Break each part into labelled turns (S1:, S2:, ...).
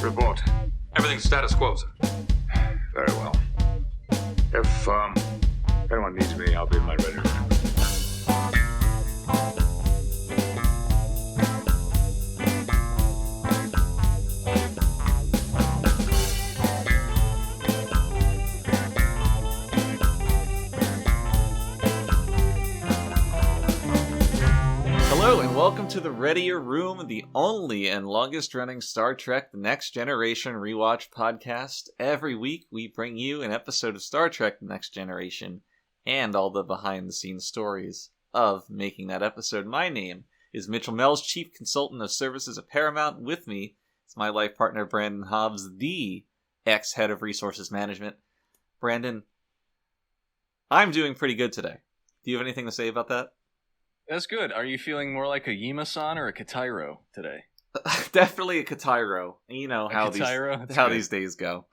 S1: Report.
S2: Everything's status quo, sir.
S1: Very well. If anyone needs me, I'll be in my ready room.
S3: Hello and welcome to the Readier Room, the only and longest running Star Trek The Next Generation rewatch podcast. Every week we bring you an episode of Star Trek The Next Generation and all the behind the scenes stories of making that episode. My name is Mitchell Mells, Chief Consultant of Services at Paramount. With me is my life partner Brandon Hobbs, the ex-head of Resources Management. Brandon, I'm doing pretty good today. Do you have anything to say about that?
S4: That's good. Are you feeling more like a Yima-san or a Katairo today?
S3: Definitely a Katairo. You know how these days go.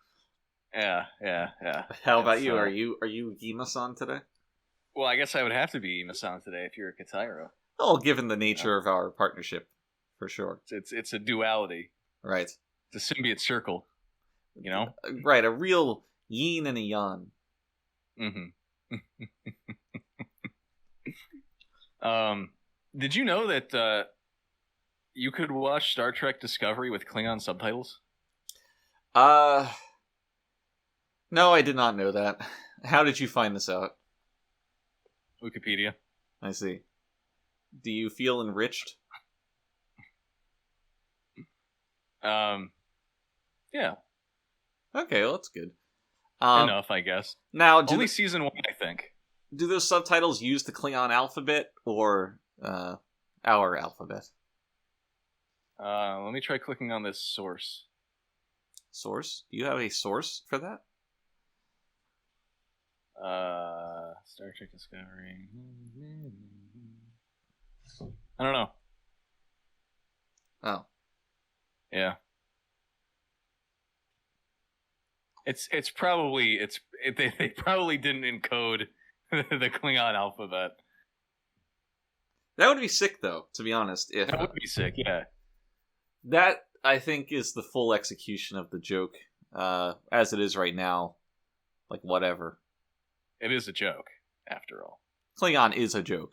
S4: Yeah.
S3: How about you? Are you Yima-san today?
S4: Well, I guess I would have to be Yima-san today if you're a Katairo.
S3: Oh, given the nature of our partnership, for sure.
S4: It's a duality.
S3: Right.
S4: It's a symbiote circle. You know?
S3: Right, a real yin and a yang.
S4: Mm-hmm. Did you know that you could watch Star Trek Discovery with Klingon subtitles?
S3: No, I did not know that. How did you find this out?
S4: Wikipedia.
S3: I see. Do you feel enriched?
S4: Yeah.
S3: Okay, well, that's good.
S4: Enough, I guess.
S3: Now,
S4: only season 1, I think.
S3: Do those subtitles use the Klingon alphabet or our alphabet?
S4: Let me try clicking on this source.
S3: Source? Do you have a source for that?
S4: Star Trek Discovery. I don't know.
S3: Oh.
S4: Yeah. It's probably they probably didn't encode the Klingon alphabet.
S3: That would be sick, though, to be honest. If
S4: that would be sick, yeah.
S3: That, I think, is the full execution of the joke, as it is right now. Like, whatever.
S4: It is a joke, after all.
S3: Klingon is a joke.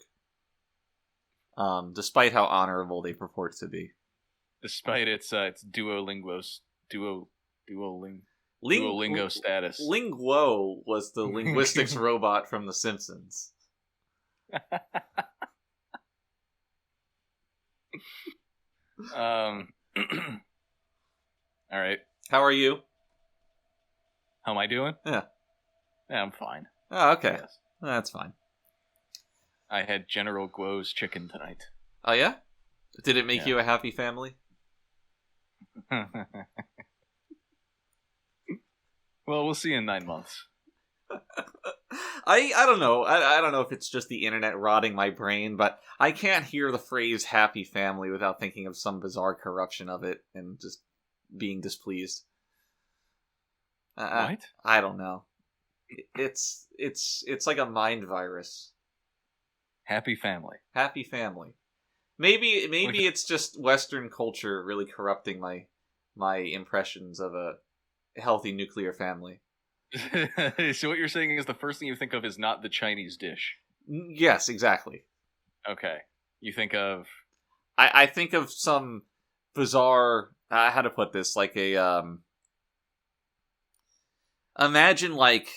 S3: Despite how honorable they purport to be.
S4: Despite its Duolingo status.
S3: Linguo was the linguistics robot from The Simpsons.
S4: All right.
S3: How are you?
S4: How am I doing?
S3: Yeah,
S4: I'm fine.
S3: Oh, okay.
S4: Yes.
S3: That's fine.
S4: I had General Guo's chicken tonight.
S3: Oh, yeah? Did it make you a happy family?
S4: Well, we'll see in 9 months.
S3: I don't know. I don't know if it's just the internet rotting my brain, but I can't hear the phrase happy family without thinking of some bizarre corruption of it and just being displeased.
S4: What?
S3: I don't know. It's like a mind virus.
S4: Happy family.
S3: Happy family. Maybe it's just Western culture really corrupting my impressions of a healthy nuclear family.
S4: So what you're saying is the first thing you think of is not the Chinese dish.
S3: Yes, exactly.
S4: Okay. You think of...
S3: I think of some bizarre... how to put this? Like a... imagine like...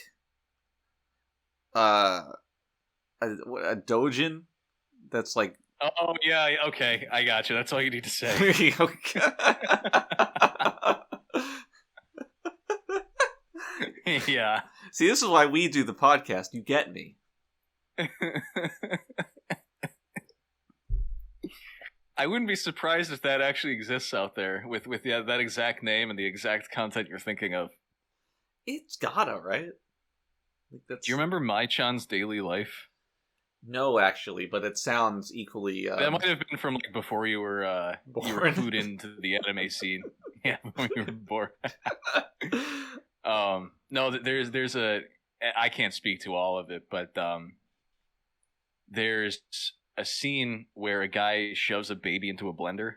S3: a dojin that's like...
S4: Oh, yeah, okay. I got you. That's all you need to say. Yeah.
S3: See, this is why we do the podcast. You get me.
S4: I wouldn't be surprised if that actually exists out there with that exact name and the exact content you're thinking of.
S3: It's gotta, right?
S4: Do you remember Mai-chan's Daily Life?
S3: No, actually, but it sounds equally...
S4: that might have been from like before you were clued into the anime scene. Yeah, when you were born. No, there's a... I can't speak to all of it, but there's a scene where a guy shoves a baby into a blender.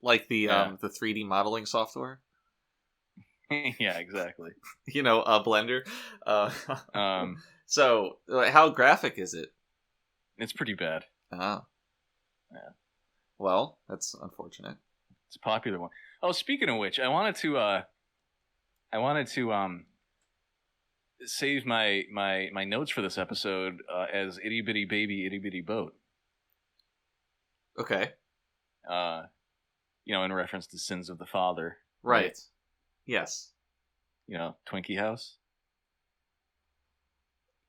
S3: Like the
S4: Yeah.
S3: the 3D modeling software.
S4: Yeah, exactly.
S3: A Blender.
S4: Um,
S3: So, how graphic is it?
S4: it's pretty bad.
S3: Oh.
S4: Yeah.
S3: Well, that's unfortunate.
S4: It's a popular one. Oh, speaking of which, I wanted to save my notes for this episode as itty bitty baby itty bitty boat.
S3: Okay.
S4: In reference to sins of the father.
S3: Right. Yes.
S4: Twinkie House.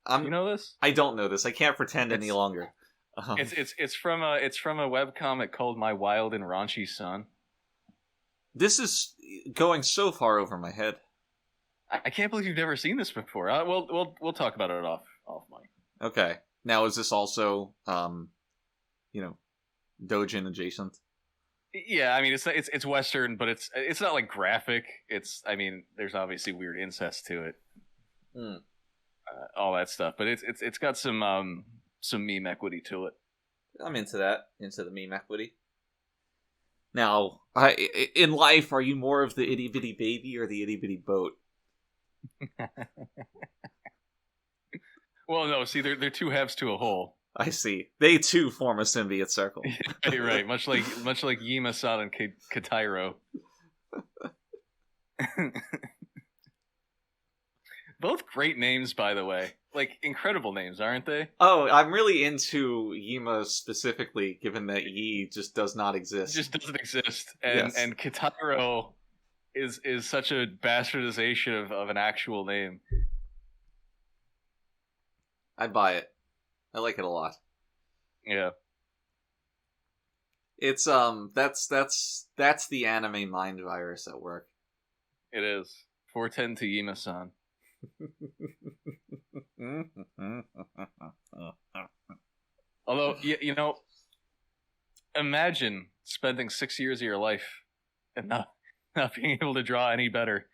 S3: I'm,
S4: You know this?
S3: I don't know this. I can't pretend any
S4: It's-
S3: longer.
S4: It's from a webcomic called My Wild and Raunchy Son.
S3: This is going so far over my head.
S4: I can't believe you've never seen this before. We'll talk about it off mic.
S3: Okay. Now, is this also, Dojin adjacent?
S4: Yeah, I mean it's Western, but it's not like graphic. There's obviously weird incest to it, all that stuff. But it's got some meme equity to it.
S3: I'm into that. Into the meme equity. Now, in life, are you more of the itty bitty baby or the itty bitty boat?
S4: Well, no. See, they're two halves to a whole.
S3: I see. They too form a symbiote circle.
S4: Right. Much like Yima-san and Katairo. Both great names, by the way. Like, incredible names, aren't they?
S3: Oh, I'm really into Yima specifically, given that Yi just does not exist.
S4: Just doesn't exist. And
S3: Yes.
S4: and Katairo is such a bastardization of an actual name.
S3: I'd buy it. I like it a lot.
S4: Yeah.
S3: It's that's the anime mind virus at work.
S4: It is. 410 to Yima-san. Although, imagine spending 6 years of your life and not being able to draw any better.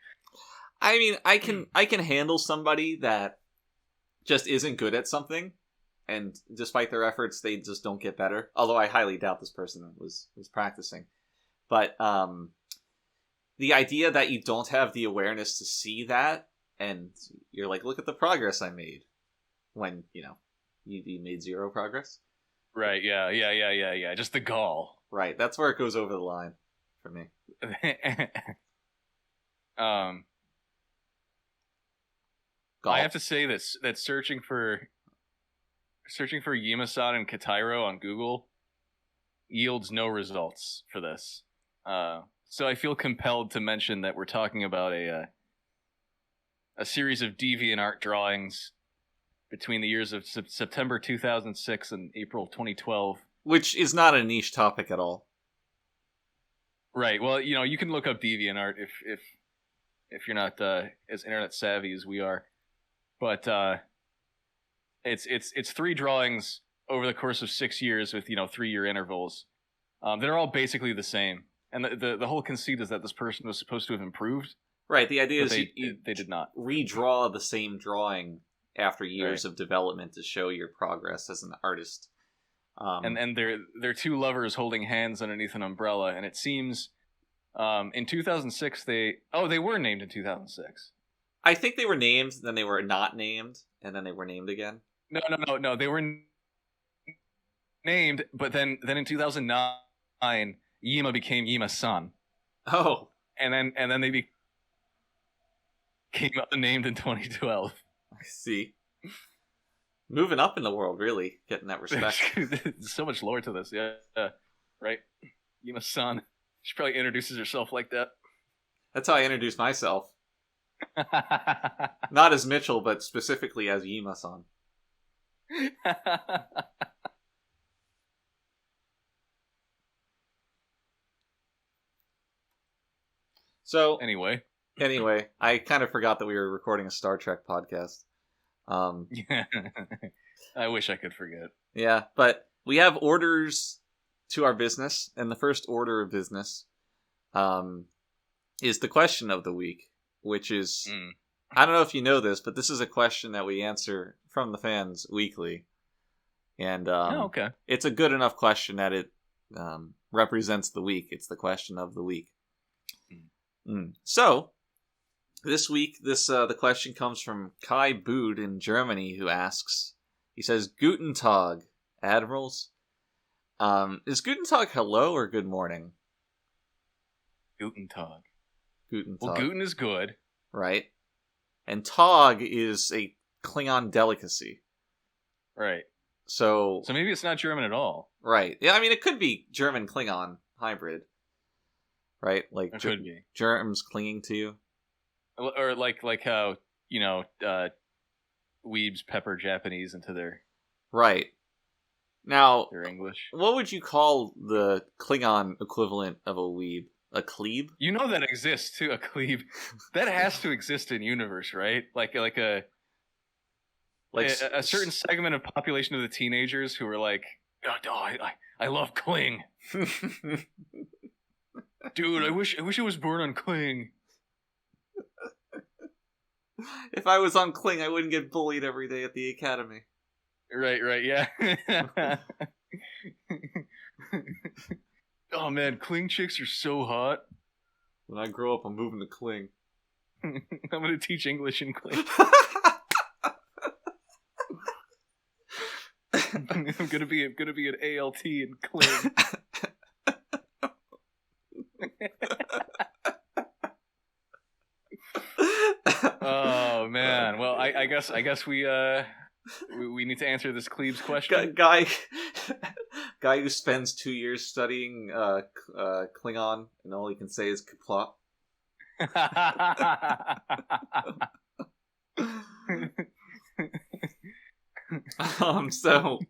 S3: I mean, I can handle somebody that just isn't good at something, and despite their efforts, they just don't get better. Although I highly doubt this person was practicing. But the idea that you don't have the awareness to see that, and you're like, look at the progress I made, when you made zero progress.
S4: Right, yeah. Just the gall.
S3: Right, that's where it goes over the line for me. Golf.
S4: I have to say that searching for Yima-san and Katairo on Google yields no results for this. So I feel compelled to mention that we're talking about a series of DeviantArt drawings between the years of September 2006 and April 2012.
S3: Which is not a niche topic at all.
S4: Right. Well, you can look up DeviantArt if you're not as internet savvy as we are. But it's 3 drawings over the course of 6 years with 3-year intervals. They're all basically the same, and the whole conceit is that this person was supposed to have improved.
S3: Right. The idea is
S4: they did not
S3: redraw the same drawing after years of development to show your progress as an artist.
S4: And they're 2 lovers holding hands underneath an umbrella, and it seems in 2006 they were named in 2006.
S3: I think they were named, then they were not named, and then they were named again.
S4: No. They were named, but then in 2009, Yima became Yima-san.
S3: Oh,
S4: and then they became unnamed in 2012.
S3: I see. Moving up in the world, really getting that respect.
S4: There's so much lore to this, yeah. Right, Yima-san. She probably introduces herself like that.
S3: That's how I introduce myself. Not as Mitchell, but specifically as Yima-san. So
S4: Anyway,
S3: I kind of forgot that we were recording a Star Trek podcast.
S4: I wish I could forget.
S3: Yeah, but we have orders to our business, and the first order of business is the question of the week, which is, I don't know if you know this, but this is a question that we answer from the fans weekly. And
S4: Okay.
S3: it's a good enough question that it represents the week. It's the question of the week. So, this week, the question comes from Kai Bood in Germany, who asks, he says, Guten Tag, Admirals. Is Guten Tag hello or good morning?
S4: Guten Tag.
S3: Guten Tag.
S4: Well, Guten is good.
S3: Right. And Tag is a Klingon delicacy.
S4: Right.
S3: So
S4: maybe it's not German at all.
S3: Right. Yeah, I mean, it could be German-Klingon hybrid. Right? Like,
S4: It could be.
S3: germs clinging to you.
S4: Or like how, weebs pepper Japanese into their
S3: Now,
S4: English.
S3: what would you call the Klingon equivalent of a weeb? A cleeb?
S4: You know that exists too, a cleave. That has to exist in universe, right? Like a certain segment of population of the teenagers who are like, I love Kling. Dude, I wish I was born on Kling.
S3: If I was on Kling, I wouldn't get bullied every day at the academy.
S4: Right, yeah. Oh man, Kling chicks are so hot.
S3: When I grow up, I'm moving to Kling.
S4: I'm gonna teach English in Kling. I'm gonna be an ALT in Kling. Oh man. Well, I guess we need to answer this Cleves question.
S3: Guy who spends 2 years studying Klingon and all he can say is Kaplot. So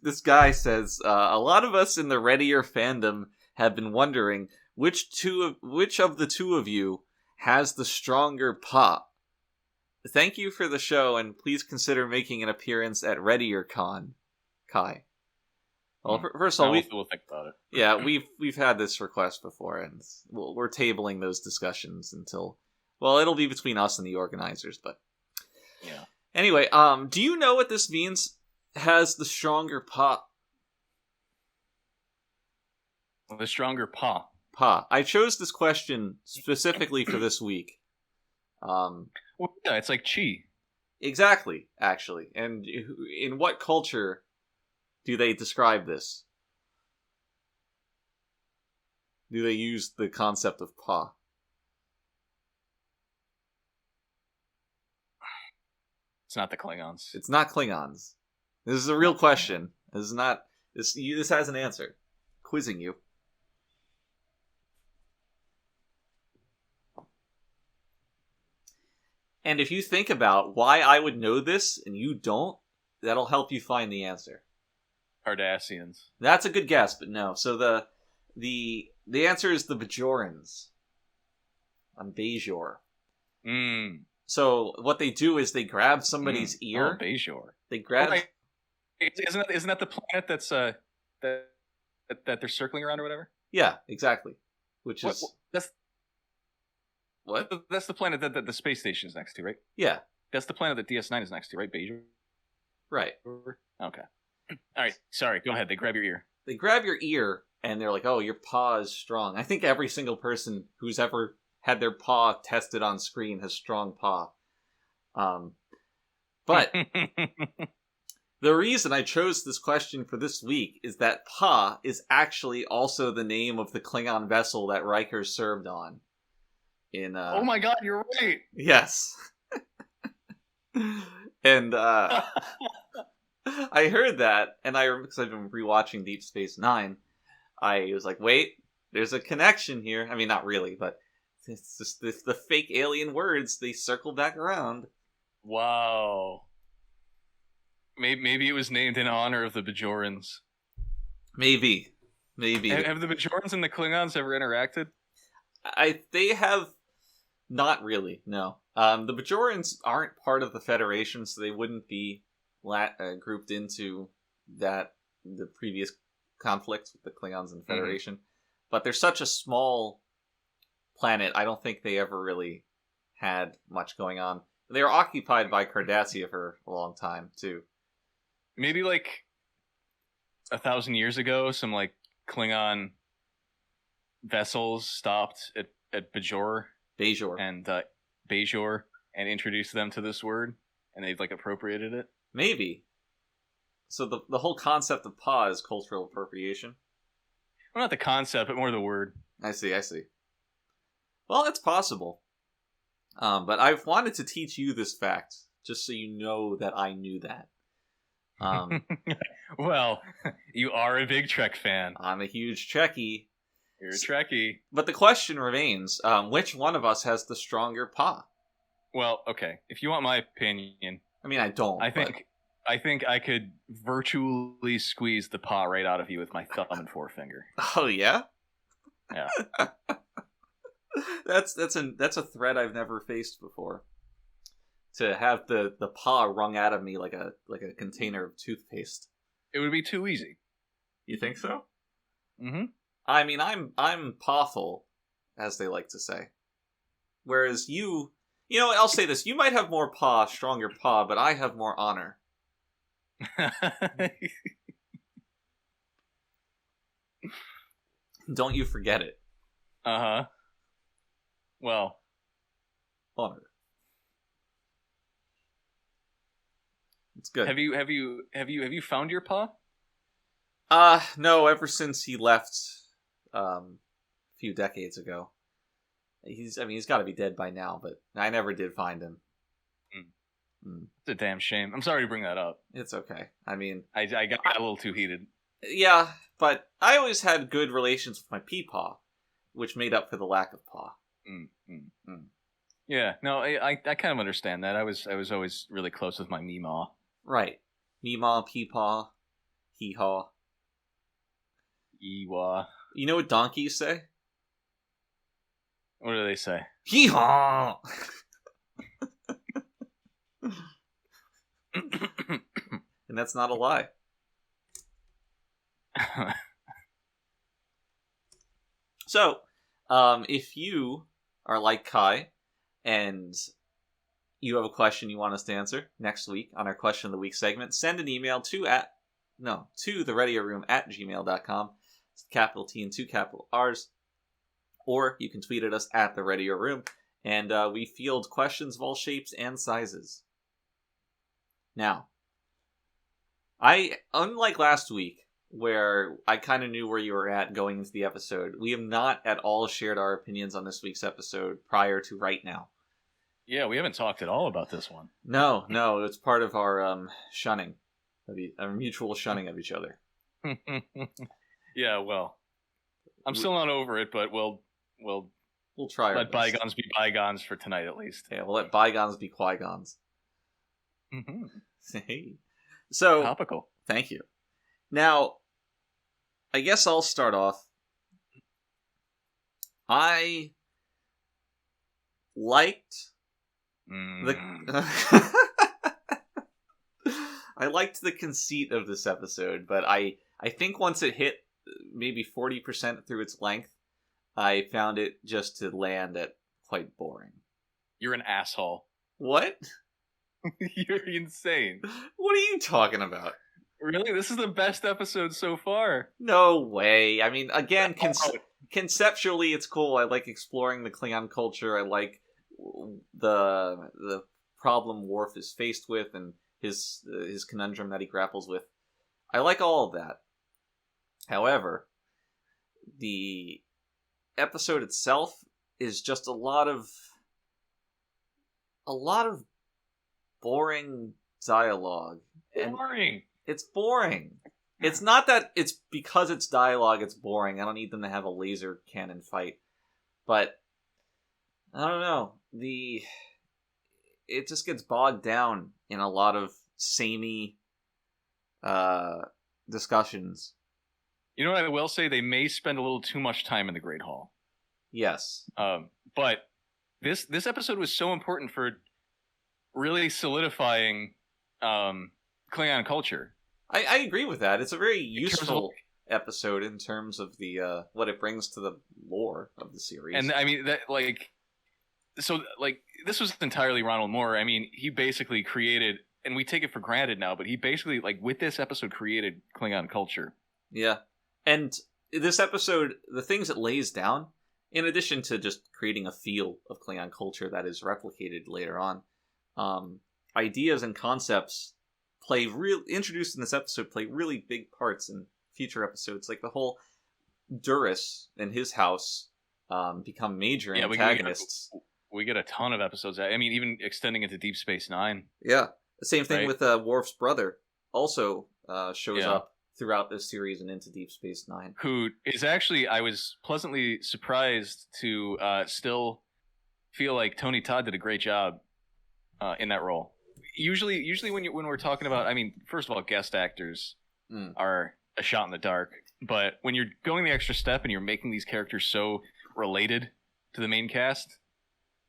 S3: this guy says a lot of us in the Readier fandom have been wondering which of the two of you has the stronger pop. Thank you for the show, and please consider making an appearance at Readier Con, Kai. Well, first of all,
S4: we'll think about it.
S3: Yeah, we've had this request before, and we're tabling those discussions until, well, it'll be between us and the organizers, but
S4: yeah.
S3: Anyway, do you know what this means? Has the stronger pa?
S4: The stronger pa.
S3: Pa. I chose this question specifically for this week.
S4: Well, yeah, it's like chi.
S3: Exactly, actually. And in what culture do they describe this? Do they use the concept of pa?
S4: It's not the Klingons.
S3: It's not Klingons. This is a real question. This is not. This has an answer. Quizzing you. And if you think about why I would know this and you don't, that'll help you find the answer.
S4: Cardassians.
S3: That's a good guess, but no. So the answer is the Bajorans on Bajor. So what they do is they grab somebody's ear.
S4: Oh, Bajor.
S3: They grab.
S4: Oh, isn't that the planet that's that they're circling around or whatever?
S3: Yeah, exactly. Which is what?
S4: That's the planet that the space station is next to, right?
S3: Yeah.
S4: That's the planet that DS9 is next to, right? Bajor.
S3: Right.
S4: Okay. All right. Sorry. Go ahead. They grab your ear.
S3: They grab your ear and they're like, "Oh, your paw is strong." I think every single person who's ever had their paw tested on screen has strong paw. But the reason I chose this question for this week is that Pa is actually also the name of the Klingon vessel that Riker served on.
S4: Oh my god, you're right!
S3: Yes. And I heard that, and because I've been rewatching Deep Space Nine, I was like, wait, there's a connection here. I mean, not really, but it's just the fake alien words, they circle back around.
S4: Wow. Maybe it was named in honor of the Bajorans.
S3: Maybe.
S4: Have the Bajorans and the Klingons ever interacted?
S3: They have not really, no. The Bajorans aren't part of the Federation, so they wouldn't be grouped into the previous conflicts with the Klingons and the Federation. But they're such a small planet, I don't think they ever really had much going on. They were occupied by Cardassia for a long time, too.
S4: Maybe, 1,000 years ago, some, Klingon vessels stopped at Bajor
S3: Bajor.
S4: and Bajor and introduced them to this word, and they've like appropriated it.
S3: Maybe. So the whole concept of pa is cultural appropriation?
S4: Well, not the concept, but more the word.
S3: I see. Well, it's possible. But I've wanted to teach you this fact, just so you know that I knew that.
S4: Well, you are a big Trek fan.
S3: I'm a huge Trekkie.
S4: You're a Trekkie.
S3: But the question remains, which one of us has the stronger pa?
S4: Well, okay. If you want my opinion,
S3: I mean, I don't.
S4: I think I could virtually squeeze the paw right out of you with my thumb and forefinger.
S3: Oh yeah?
S4: Yeah.
S3: That's a threat I've never faced before. To have the paw wrung out of me like a container of toothpaste.
S4: It would be too easy.
S3: You think so?
S4: Mm-hmm.
S3: I mean, I'm pawful, as they like to say. Whereas you know, I'll say this: you might have more paw, stronger paw, but I have more honor. Don't you forget it.
S4: Uh-huh. Well,
S3: Honor. It's good.
S4: have you found your paw?
S3: No, ever since he left a few decades ago. He's got to be dead by now, but I never did find him.
S4: It's a damn shame. I'm sorry to bring that up.
S3: It's okay. I mean,
S4: I got a little too heated.
S3: yeah, but I always had good relations with my peepaw, which made up for the lack of paw.
S4: Yeah, no, I kind of understand that. I was always really close with my meemaw.
S3: Right. Meemaw, peepaw, hee-haw.
S4: Ewa.
S3: You know what donkeys say?
S4: What do they say?
S3: Hee-haw! And that's not a lie. So, if you are like Kai and you have a question you want us to answer next week on our Question of the Week segment, send an email to the Readier Room at gmail.com. It's capital T and 2 capital R's. Or you can tweet at us at the Readier Room, and we field questions of all shapes and sizes. Now, unlike last week, where I kind of knew where you were at going into the episode, we have not at all shared our opinions on this week's episode prior to right now.
S4: Yeah, we haven't talked at all about this one.
S3: No, it's part of our shunning, our mutual shunning of each other.
S4: Yeah, well, I'm still not over it, but we'll
S3: try our
S4: let
S3: best.
S4: bygones be bygones for tonight at least.
S3: Yeah, we'll let bygones be Qui-Gons.
S4: Mm-hmm.
S3: Hey. So,
S4: topical.
S3: Thank you. Now, I guess I'll start off. I liked I liked the conceit of this episode, but I think once it hit maybe 40% through its length, I found it just to land at quite boring.
S4: You're an asshole.
S3: What?
S4: You're insane.
S3: What are you talking about?
S4: Really? This is the best episode so far.
S3: No way. I mean, again, conceptually, it's cool. I like exploring the Klingon culture. I like the problem Worf is faced with and his conundrum that he grapples with. I like all of that. However, the episode itself is just a lot of boring dialogue.
S4: Boring.
S3: It's boring. It's not that it's because it's dialogue it's boring. I don't need them to have a laser cannon fight. But I don't know. It just gets bogged down in a lot of samey discussions.
S4: You know what I will say? They may spend a little too much time in the Great Hall.
S3: Yes.
S4: But this episode was so important for really solidifying Klingon culture.
S3: I agree with that. It's a very useful episode in terms of the what it brings to the lore of the series.
S4: And I mean that this was entirely Ronald Moore. I mean, he basically created, and we take it for granted now, but he basically with this episode created Klingon culture.
S3: Yeah. And this episode, the things it lays down, in addition to just creating a feel of Klingon culture that is replicated later on, ideas and concepts introduced in this episode play really big parts in future episodes. Like the whole Duras and his house become major antagonists.
S4: We get a ton of episodes. I mean, even extending into Deep Space Nine.
S3: Yeah. The same thing
S4: right?
S3: with Worf's brother also shows up throughout this series and into Deep Space Nine. Who
S4: is actually, I was pleasantly surprised to still feel like Tony Todd did a great job in that role. Usually when we're talking about, I mean, first of all, guest actors are a shot in the dark. But when you're going the extra step and you're making these characters so related to the main cast,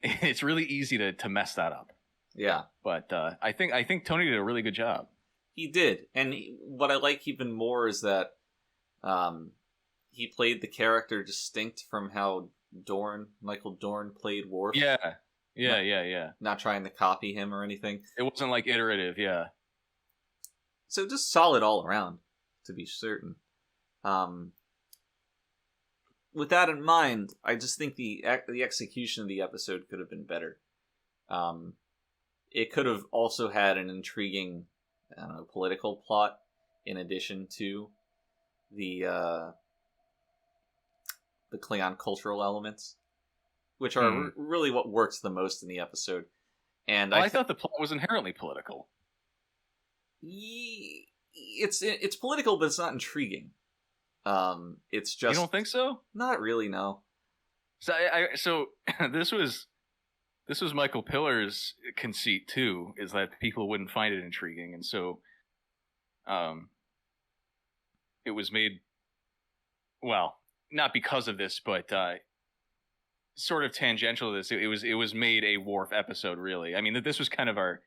S4: it's really easy to mess that up.
S3: Yeah.
S4: But I think Tony did a really good job.
S3: He did. And what I like even more is that he played the character distinct from how Michael Dorn played Worf.
S4: Yeah.
S3: Not trying to copy him or anything.
S4: It wasn't like iterative, yeah.
S3: So just solid all around, to be certain. With that in mind, I just think the execution of the episode could have been better. It could have also had an intriguing, political plot in addition to the Klingon cultural elements, which are really what works the most in the episode. And
S4: I thought the plot was inherently political.
S3: It's political, but it's not intriguing. It's just,
S4: you don't think so?
S3: Not really, no.
S4: So this was Michael Pillar's conceit too, is that people wouldn't find it intriguing, and so it was made, well, not because of this, but sort of tangential to this. It was made a Worf episode, really. I mean, this was kind of our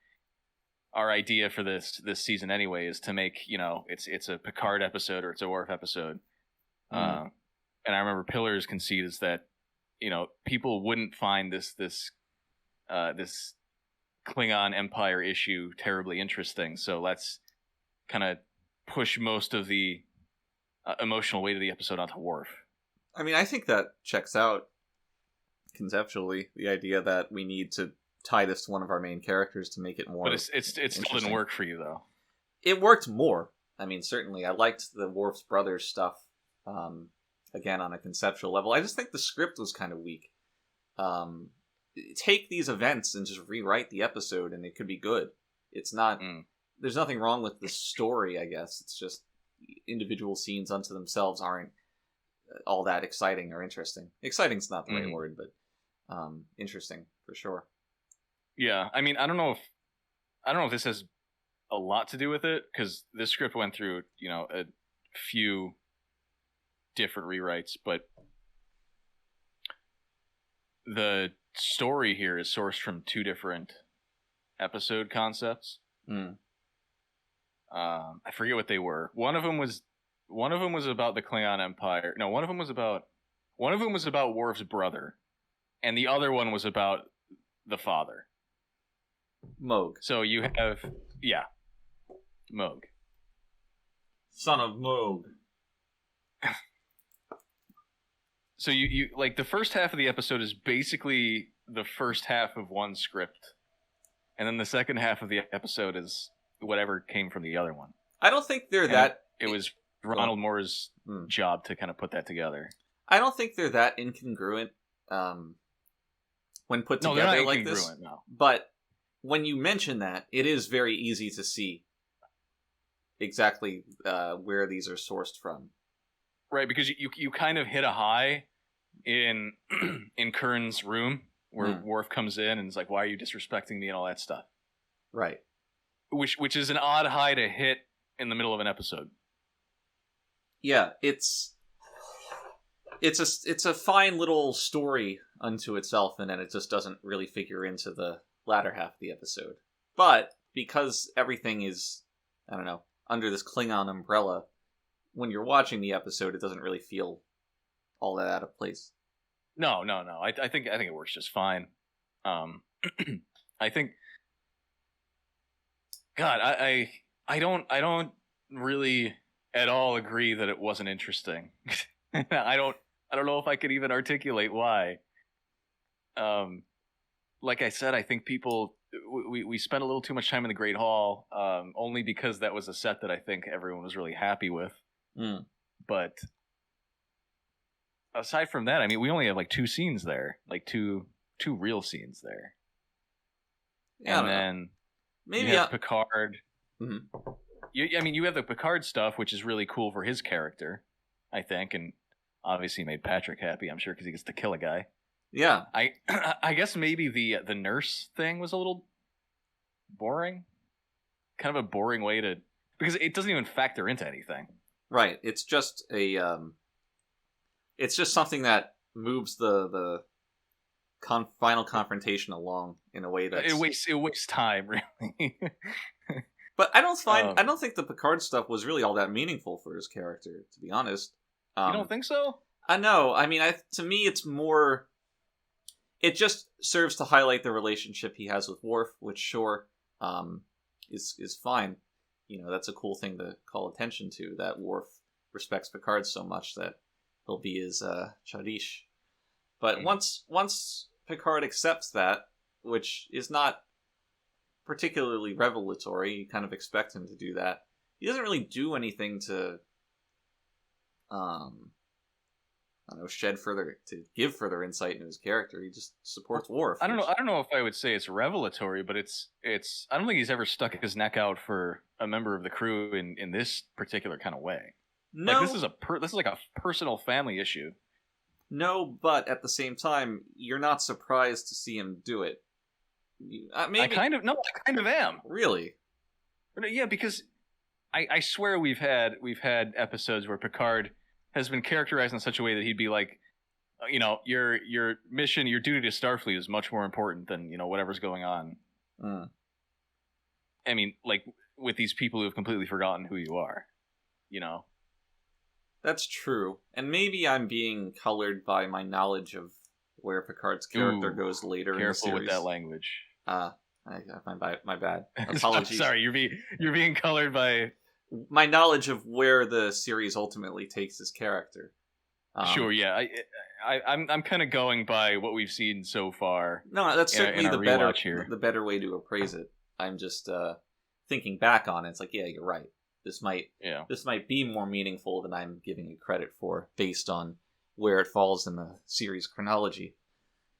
S4: idea for this season anyway, is to make, it's a Picard episode or it's a Worf episode. And I remember Pillar's conceit is that, people wouldn't find this Klingon Empire issue terribly interesting. So let's kind of push most of the emotional weight of the episode onto Worf.
S3: I mean, I think that checks out conceptually, the idea that we need to tie this to one of our main characters to make it more.
S4: But it still didn't work for you, though.
S3: It worked more. I mean, certainly, I liked the Worf's brothers stuff. Again, on a conceptual level, I just think the script was kind of weak. Take these events and just rewrite the episode, and it could be good. It's not. There's nothing wrong with the story, I guess. It's just individual scenes unto themselves aren't all that exciting or interesting. Exciting's not the right word, but interesting for sure.
S4: Yeah, I mean, I don't know if this has a lot to do with it, because this script went through, a few different rewrites, but the story here is sourced from two different episode concepts. I forget what they were. One of them was about the Klingon Empire. No, one of them was about Worf's brother, and the other one was about the father,
S3: Moog.
S4: So you have, Moog,
S3: son of Moog.
S4: So you like, the first half of the episode is basically the first half of one script, and then the second half of the episode is whatever came from the other one.
S3: I don't think they're that.
S4: It was Ronald Moore's job to kind of put that together.
S3: I don't think they're that incongruent when put together
S4: they're not
S3: like this.
S4: No.
S3: But when you mention that, it is very easy to see exactly where these are sourced from.
S4: Right, because you kind of hit a high in Kern's room where Worf comes in and is like, "Why are you disrespecting me?" and all that stuff.
S3: Right.
S4: Which is an odd high to hit in the middle of an episode.
S3: Yeah, it's a fine little story unto itself, and then it just doesn't really figure into the latter half of the episode. But because everything is, I don't know, under this Klingon umbrella, when you're watching the episode, it doesn't really feel all that out of place.
S4: No. I think it works just fine. I think, God, I don't really at all agree that it wasn't interesting. I don't know if I could even articulate why. Like I said, I think we spent a little too much time in the Great Hall, only because that was a set that I think everyone was really happy with. But aside from that, I mean, we only have like 2 scenes there, like two real scenes there.
S3: Yeah,
S4: and then
S3: maybe
S4: you have Picard.
S3: Mm-hmm.
S4: You have the Picard stuff, which is really cool for his character, I think, and obviously made Patrick happy, I'm sure, because he gets to kill a guy.
S3: Yeah.
S4: I guess maybe the nurse thing was a little boring. Kind of a boring way to... Because it doesn't even factor into anything.
S3: Right. It's just it's just something that moves the final confrontation along in a way that
S4: it wastes time, really.
S3: But I don't think the Picard stuff was really all that meaningful for his character, to be honest.
S4: You don't think so?
S3: I know. I mean, to me, it's more. It just serves to highlight the relationship he has with Worf, which sure is fine. You know, that's a cool thing to call attention to. That Worf respects Picard so much that he'll be his Chadish. But once Picard accepts that, which is not particularly revelatory, you kind of expect him to do that. He doesn't really do anything to, I don't know, to give further insight into his character. He just supports Worf.
S4: I don't know if I would say it's revelatory, but it's. I don't think he's ever stuck his neck out for a member of the crew in this particular kind of way.
S3: No,
S4: like, this is like a personal family issue.
S3: No, but at the same time, you're not surprised to see him do it. Maybe
S4: I kind of am.
S3: Really?
S4: Yeah, because I swear we've had episodes where Picard has been characterized in such a way that he'd be like, you know, your mission, your duty to Starfleet is much more important than, you know, whatever's going on. I mean, like, with these people who have completely forgotten who you are, you know.
S3: That's true, and maybe I'm being colored by my knowledge of where Picard's character goes later in the series.
S4: Careful with that language.
S3: My bad. Apologies.
S4: Sorry, you're being colored by
S3: my knowledge of where the series ultimately takes his character.
S4: Sure, yeah. I'm kind of going by what we've seen so far.
S3: No, that's certainly
S4: the
S3: better way to appraise it. I'm just thinking back on it. It's like, yeah, you're right. This might be more meaningful than I'm giving it credit for, based on where it falls in the series chronology.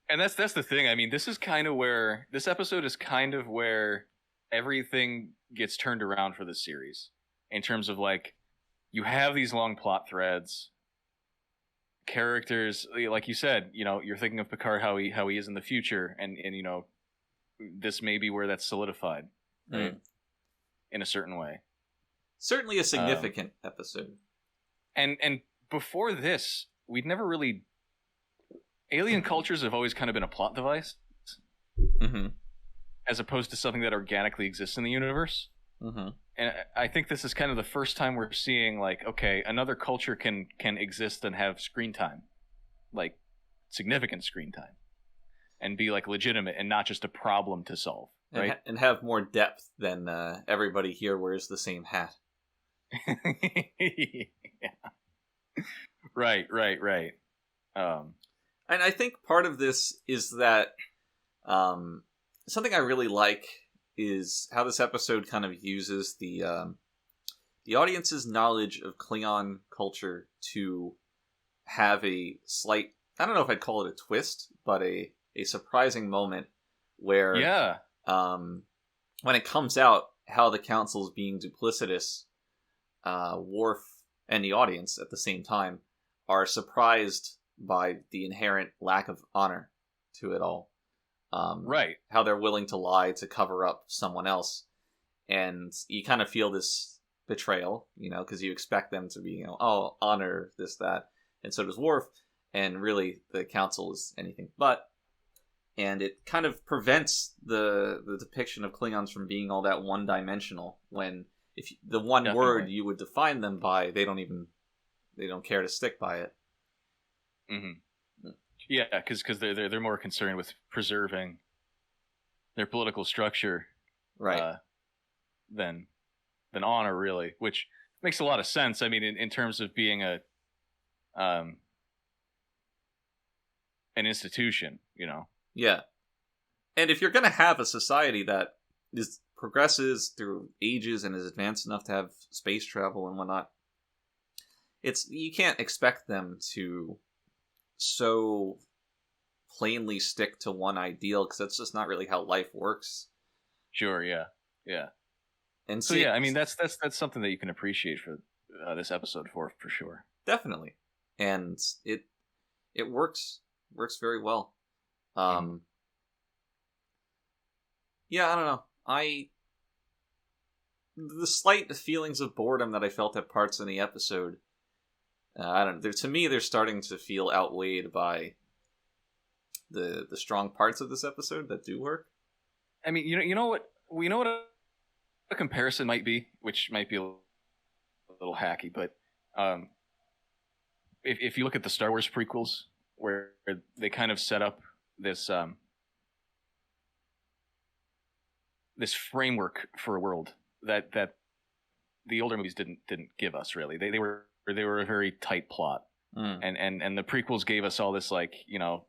S4: And that's the thing. I mean, this episode is kind of where everything gets turned around for this series, in terms of, like, you have these long plot threads, characters, like you said, you know, you're thinking of Picard, how he is in the future, and you know, this may be where that's solidified, right? In a certain way.
S3: Certainly a significant episode.
S4: And before this, we'd never really... Alien cultures have always kind of been a plot device.
S3: Mm-hmm.
S4: As opposed to something that organically exists in the universe.
S3: Mm-hmm.
S4: And I think this is kind of the first time we're seeing, like, okay, another culture can exist and have screen time. Like, significant screen time. And be, like, legitimate and not just a problem to solve. Right?
S3: And have more depth than everybody here wears the same hat.
S4: Yeah. Right.
S3: And I think part of this is that something I really like is how this episode kind of uses the audience's knowledge of Klingon culture to have a slight, I don't know if I'd call it a twist, but a surprising moment where when it comes out how the council's being duplicitous, Worf and the audience at the same time are surprised by the inherent lack of honor to it all.
S4: Right.
S3: How they're willing to lie to cover up someone else. And you kind of feel this betrayal, you know, because you expect them to be, you know, oh, honor this, that. And so does Worf. And really, the council is anything but. And it kind of prevents the depiction of Klingons from being all that one-dimensional, when if the one word you would define them by, they don't care to stick by it.
S4: Mm-hmm. Yeah, because they're more concerned with preserving their political structure,
S3: right?
S4: Than honor, really, which makes a lot of sense. I mean, in terms of being a an institution, you know.
S3: Yeah. And if you're going to have a society that progresses through ages and is advanced enough to have space travel and whatnot, you can't expect them to so plainly stick to one ideal, because that's just not really how life works.
S4: Sure, yeah.
S3: And
S4: so yeah, I mean that's something that you can appreciate for this episode for sure.
S3: Definitely. And it works very well. Yeah, I don't know. The slight feelings of boredom that I felt at parts in the episode, I don't know. To me, they're starting to feel outweighed by the strong parts of this episode that do work.
S4: I mean, you know what? We know what a comparison might be, which might be a little hacky, but if you look at the Star Wars prequels, where they kind of set up this this framework for a world that the older movies didn't give us, really. They were a very tight plot. And the prequels gave us all this, like, you know,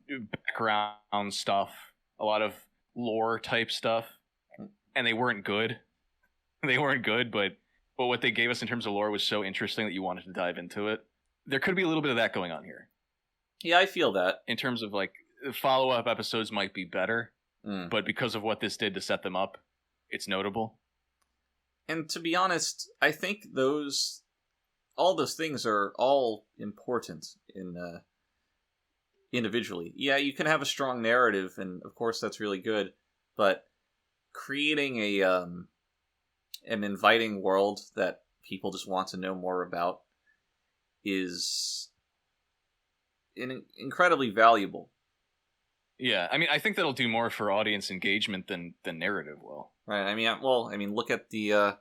S4: background stuff, a lot of lore type stuff, and they weren't good. But what they gave us in terms of lore was so interesting that you wanted to dive into it. There could be a little bit of that going on here.
S3: Yeah, I feel that.
S4: In terms of, like, follow-up episodes might be better, but because of what this did to set them up, it's notable.
S3: And to be honest, I think all those things are all important individually. Yeah, you can have a strong narrative, and of course that's really good, but creating an inviting world that people just want to know more about is incredibly valuable.
S4: Yeah, I mean, I think that'll do more for audience engagement than narrative will.
S3: Right. I mean, look at the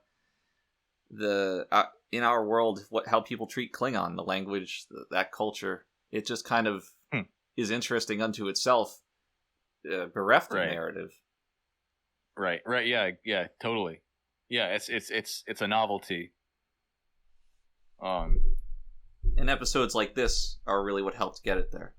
S3: in our world, how people treat Klingon, the language, that culture. It just kind of is interesting unto itself, bereft of narrative.
S4: Right. Yeah, totally. Yeah, it's a novelty.
S3: And episodes like this are really what helped get it there.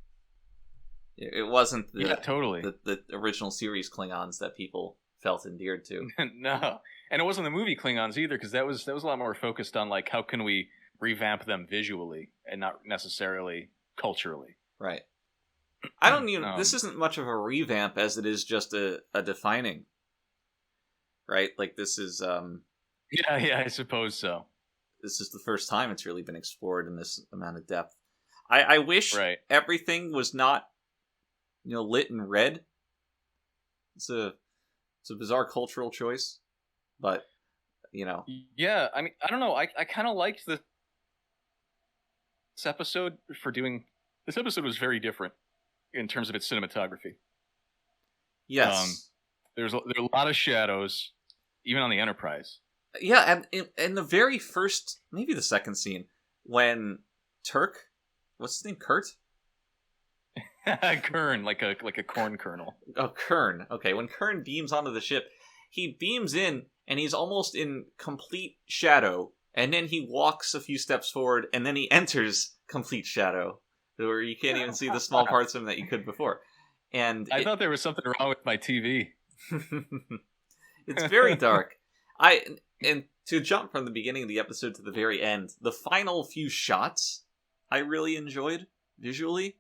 S3: It wasn't the original series Klingons that people felt endeared to.
S4: No, and it wasn't the movie Klingons either, because that was a lot more focused on, like, how can we revamp them visually and not necessarily culturally.
S3: Right. I don't even. This isn't much of a revamp as it is just a defining. Right, like this is.
S4: Yeah, I suppose so.
S3: This is the first time it's really been explored in this amount of depth. I wish everything was not, lit in red. It's a bizarre cultural choice, but
S4: Yeah, I mean, I don't know. I kind of liked this episode for doing. This episode was very different in terms of its cinematography.
S3: Yes,
S4: there are a lot of shadows, even on the Enterprise.
S3: Yeah, and in the very first, maybe the second scene, when what's his name, Kurt?
S4: Kern, like a corn kernel.
S3: Oh, Kern. Okay, when Kern beams onto the ship, he beams in, and he's almost in complete shadow, and then he walks a few steps forward, and then he enters complete shadow, where you can't even see the small parts of him that you could before. And
S4: I thought there was something wrong with my TV.
S3: It's very dark. And to jump from the beginning of the episode to the very end, the final few shots I really enjoyed visually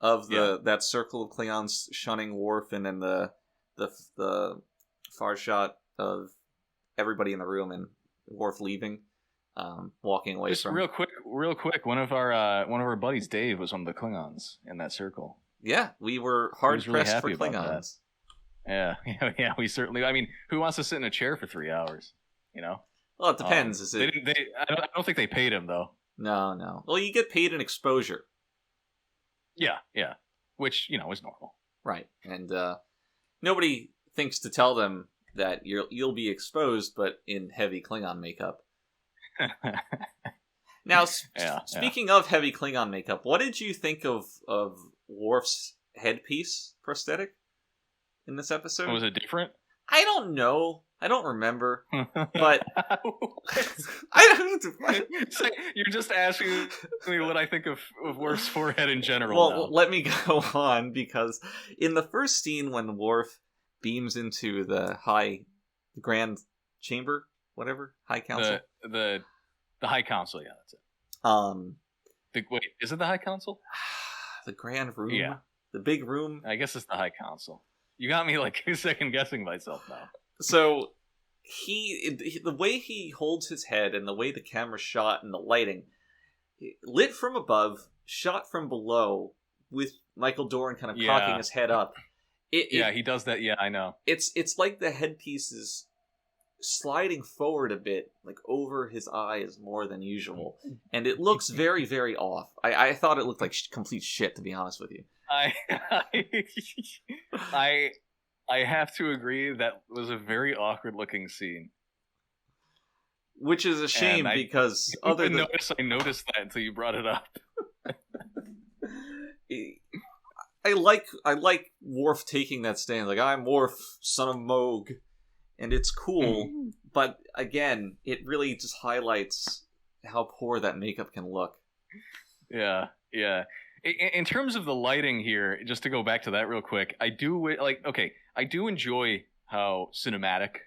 S3: of that circle of Klingons shunning Worf, and then the far shot of everybody in the room and Worf leaving, walking away. Just from.
S4: Real quick. One of our buddies, Dave, was one of the Klingons in that circle.
S3: Yeah, we were hard pressed for Klingons.
S4: Yeah, we certainly. I mean, who wants to sit in a chair for 3 hours?
S3: Well, it depends.
S4: I don't think they paid him though.
S3: No. Well, you get paid in exposure.
S4: Yeah. Which is normal.
S3: Right, and nobody thinks to tell them that you'll be exposed, but in heavy Klingon makeup. Now, speaking of heavy Klingon makeup, what did you think of Worf's headpiece prosthetic in this episode?
S4: Was it different?
S3: I don't know. I don't remember, but
S4: I
S3: I don't.
S4: You're just asking me what I think of Worf's forehead in general.
S3: Well,
S4: now.
S3: let me go on, because in the first scene when Worf beams into the Grand Chamber, whatever, High Council,
S4: the High Council, yeah, that's it. Wait, is it the High Council?
S3: The Grand Room,
S4: Yeah,
S3: the big room.
S4: I guess it's the High Council. You got me like second guessing myself now.
S3: So the way he holds his head and the way the camera's shot and the lighting, lit from above, shot from below, with Michael Dorn kind of cocking his head up.
S4: He does that. Yeah, I know.
S3: It's like the headpiece is sliding forward a bit, like over his eyes more than usual, and it looks very, very off. I thought it looked like complete shit, to be honest with you.
S4: I have to agree, that was a very awkward looking scene.
S3: Which is a shame, because
S4: I
S3: other than
S4: I noticed that until you brought it up.
S3: I like Worf taking that stand, like, I'm Worf, son of Moog, and it's cool, but again, it really just highlights how poor that makeup can look.
S4: Yeah. In terms of the lighting here, just to go back to that real quick, I do enjoy how cinematic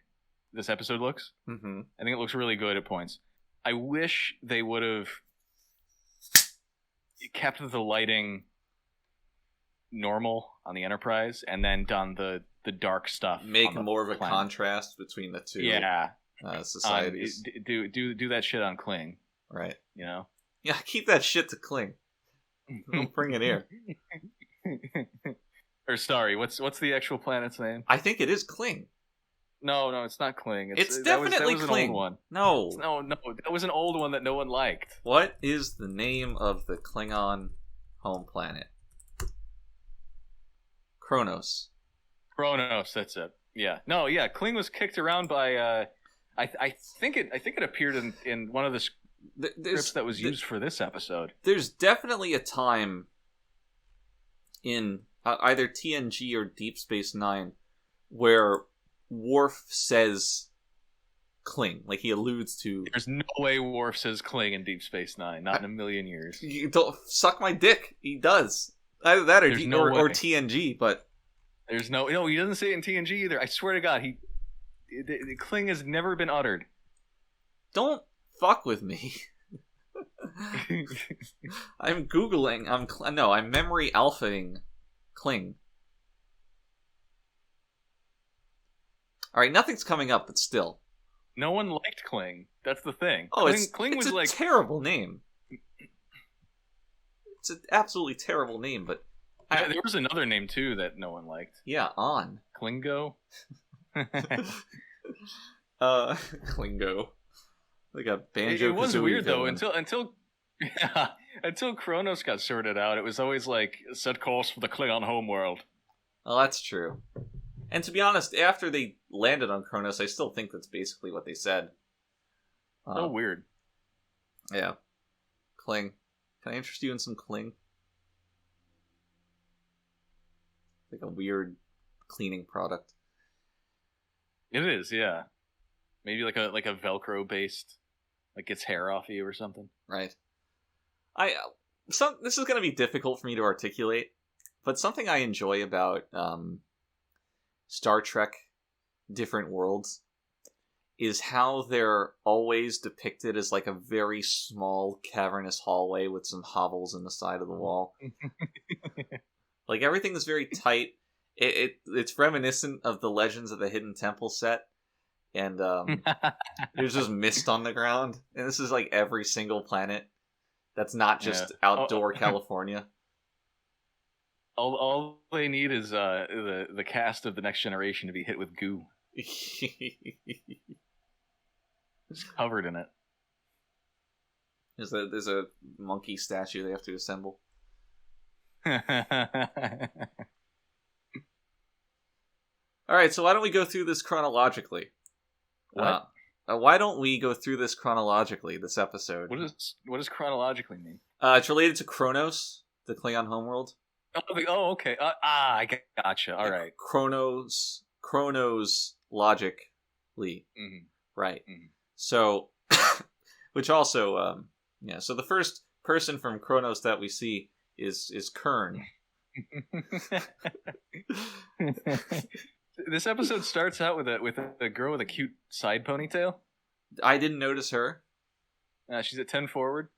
S4: this episode looks.
S3: Mm-hmm.
S4: I think it looks really good at points. I wish they would have kept the lighting normal on the Enterprise and then done the dark stuff.
S3: Make more of a contrast between the two societies.
S4: Do that shit on Kling.
S3: Right.
S4: You know?
S3: Yeah, keep that shit to Kling. Don't bring it here.
S4: Or sorry, what's the actual planet's name?
S3: I think it is Kling.
S4: No, it's not Kling.
S3: It's definitely
S4: that was
S3: Kling.
S4: An old one.
S3: No,
S4: that was an old one that no one liked.
S3: What is the name of the Klingon home planet? Kronos.
S4: That's it. Yeah. No, yeah. Kling was kicked around by. I think it appeared in one of the scripts that was used for this episode.
S3: There's definitely a time in either TNG or Deep Space Nine where Worf says Kling, like he alludes to.
S4: There's no way Worf says Kling in Deep Space Nine, not in a million years.
S3: You don't suck my dick. He does. Either that or or TNG, but
S4: there's no, he doesn't say it in TNG either. I swear to God, the Kling has never been uttered.
S3: Don't fuck with me. I'm googling. I'm memory alphaing Kling. All right, nothing's coming up, but still.
S4: No one liked Kling. That's the thing.
S3: Oh,
S4: Kling
S3: it's
S4: was
S3: a terrible name. It's an absolutely terrible name, but
S4: there was another name too that no one liked.
S3: Yeah, On.
S4: Klingo.
S3: Klingo. Like a banjo.
S4: It was weird though until Kronos got sorted out. It was always like set course for the Klingon homeworld.
S3: Oh, that's true. And to be honest, after they landed on Kronos, I still think that's basically what they said.
S4: Oh, weird.
S3: Yeah. Kling. Can I interest you in some Kling? Like a weird cleaning product.
S4: It is, yeah. Maybe like a Velcro based, like gets hair off you or something.
S3: Right. This is going to be difficult for me to articulate, but something I enjoy about Star Trek Different Worlds is how they're always depicted as like a very small cavernous hallway with some hovels in the side of the wall. Like everything is very tight. It's reminiscent of the Legends of the Hidden Temple set, and there's just mist on the ground, and this is like every single planet that's not just outdoor California.
S4: All they need is the cast of The Next Generation to be hit with goo. It's covered in it.
S3: There's a monkey statue they have to assemble. Alright, so why don't we go through this chronologically?
S4: What?
S3: Why don't we go through this chronologically, this episode?
S4: What does chronologically mean?
S3: It's related to Kronos, the Klingon homeworld.
S4: Oh, okay. I gotcha. All right.
S3: Kronos logic Lee.
S4: Mhm.
S3: Right.
S4: Mhm.
S3: So, which also, so the first person from Kronos that we see is Kern.
S4: This episode starts out with a girl with a cute side ponytail.
S3: I didn't notice her.
S4: She's at 10 forward.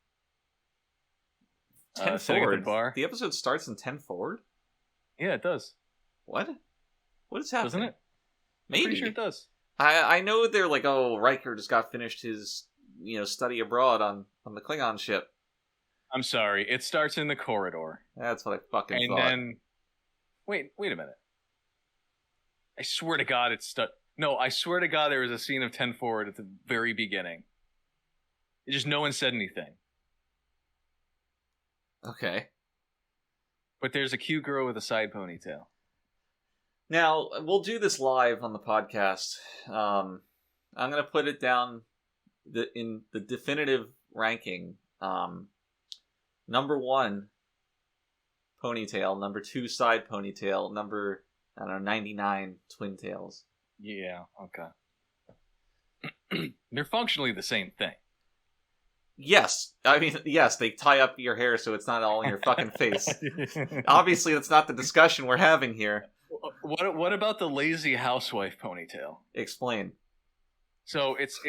S3: 10
S4: sitting at
S3: forward.
S4: the bar.
S3: The episode starts in 10 forward?
S4: Yeah, it does.
S3: What? What is happening?
S4: Doesn't it?
S3: Maybe.
S4: I'm pretty sure it does.
S3: I know they're like, oh, Riker just got finished his, study abroad on the Klingon ship.
S4: I'm sorry. It starts in the corridor.
S3: That's what I fucking
S4: And
S3: thought.
S4: then... Wait a minute. I swear to God No, I swear to God there was a scene of 10 forward at the very beginning. It just no one said anything.
S3: Okay.
S4: But there's a cute girl with a side ponytail.
S3: Now, we'll do this live on the podcast. I'm going to put it down in the definitive ranking. Number 1, Ponytail. Number 2, side ponytail. Number, 99, twin tails.
S4: Yeah, okay. They're functionally the same thing.
S3: Yes. I mean, yes, they tie up your hair so it's not all in your fucking face. Obviously, that's not the discussion we're having here.
S4: What about the lazy housewife ponytail?
S3: Explain.
S4: So it's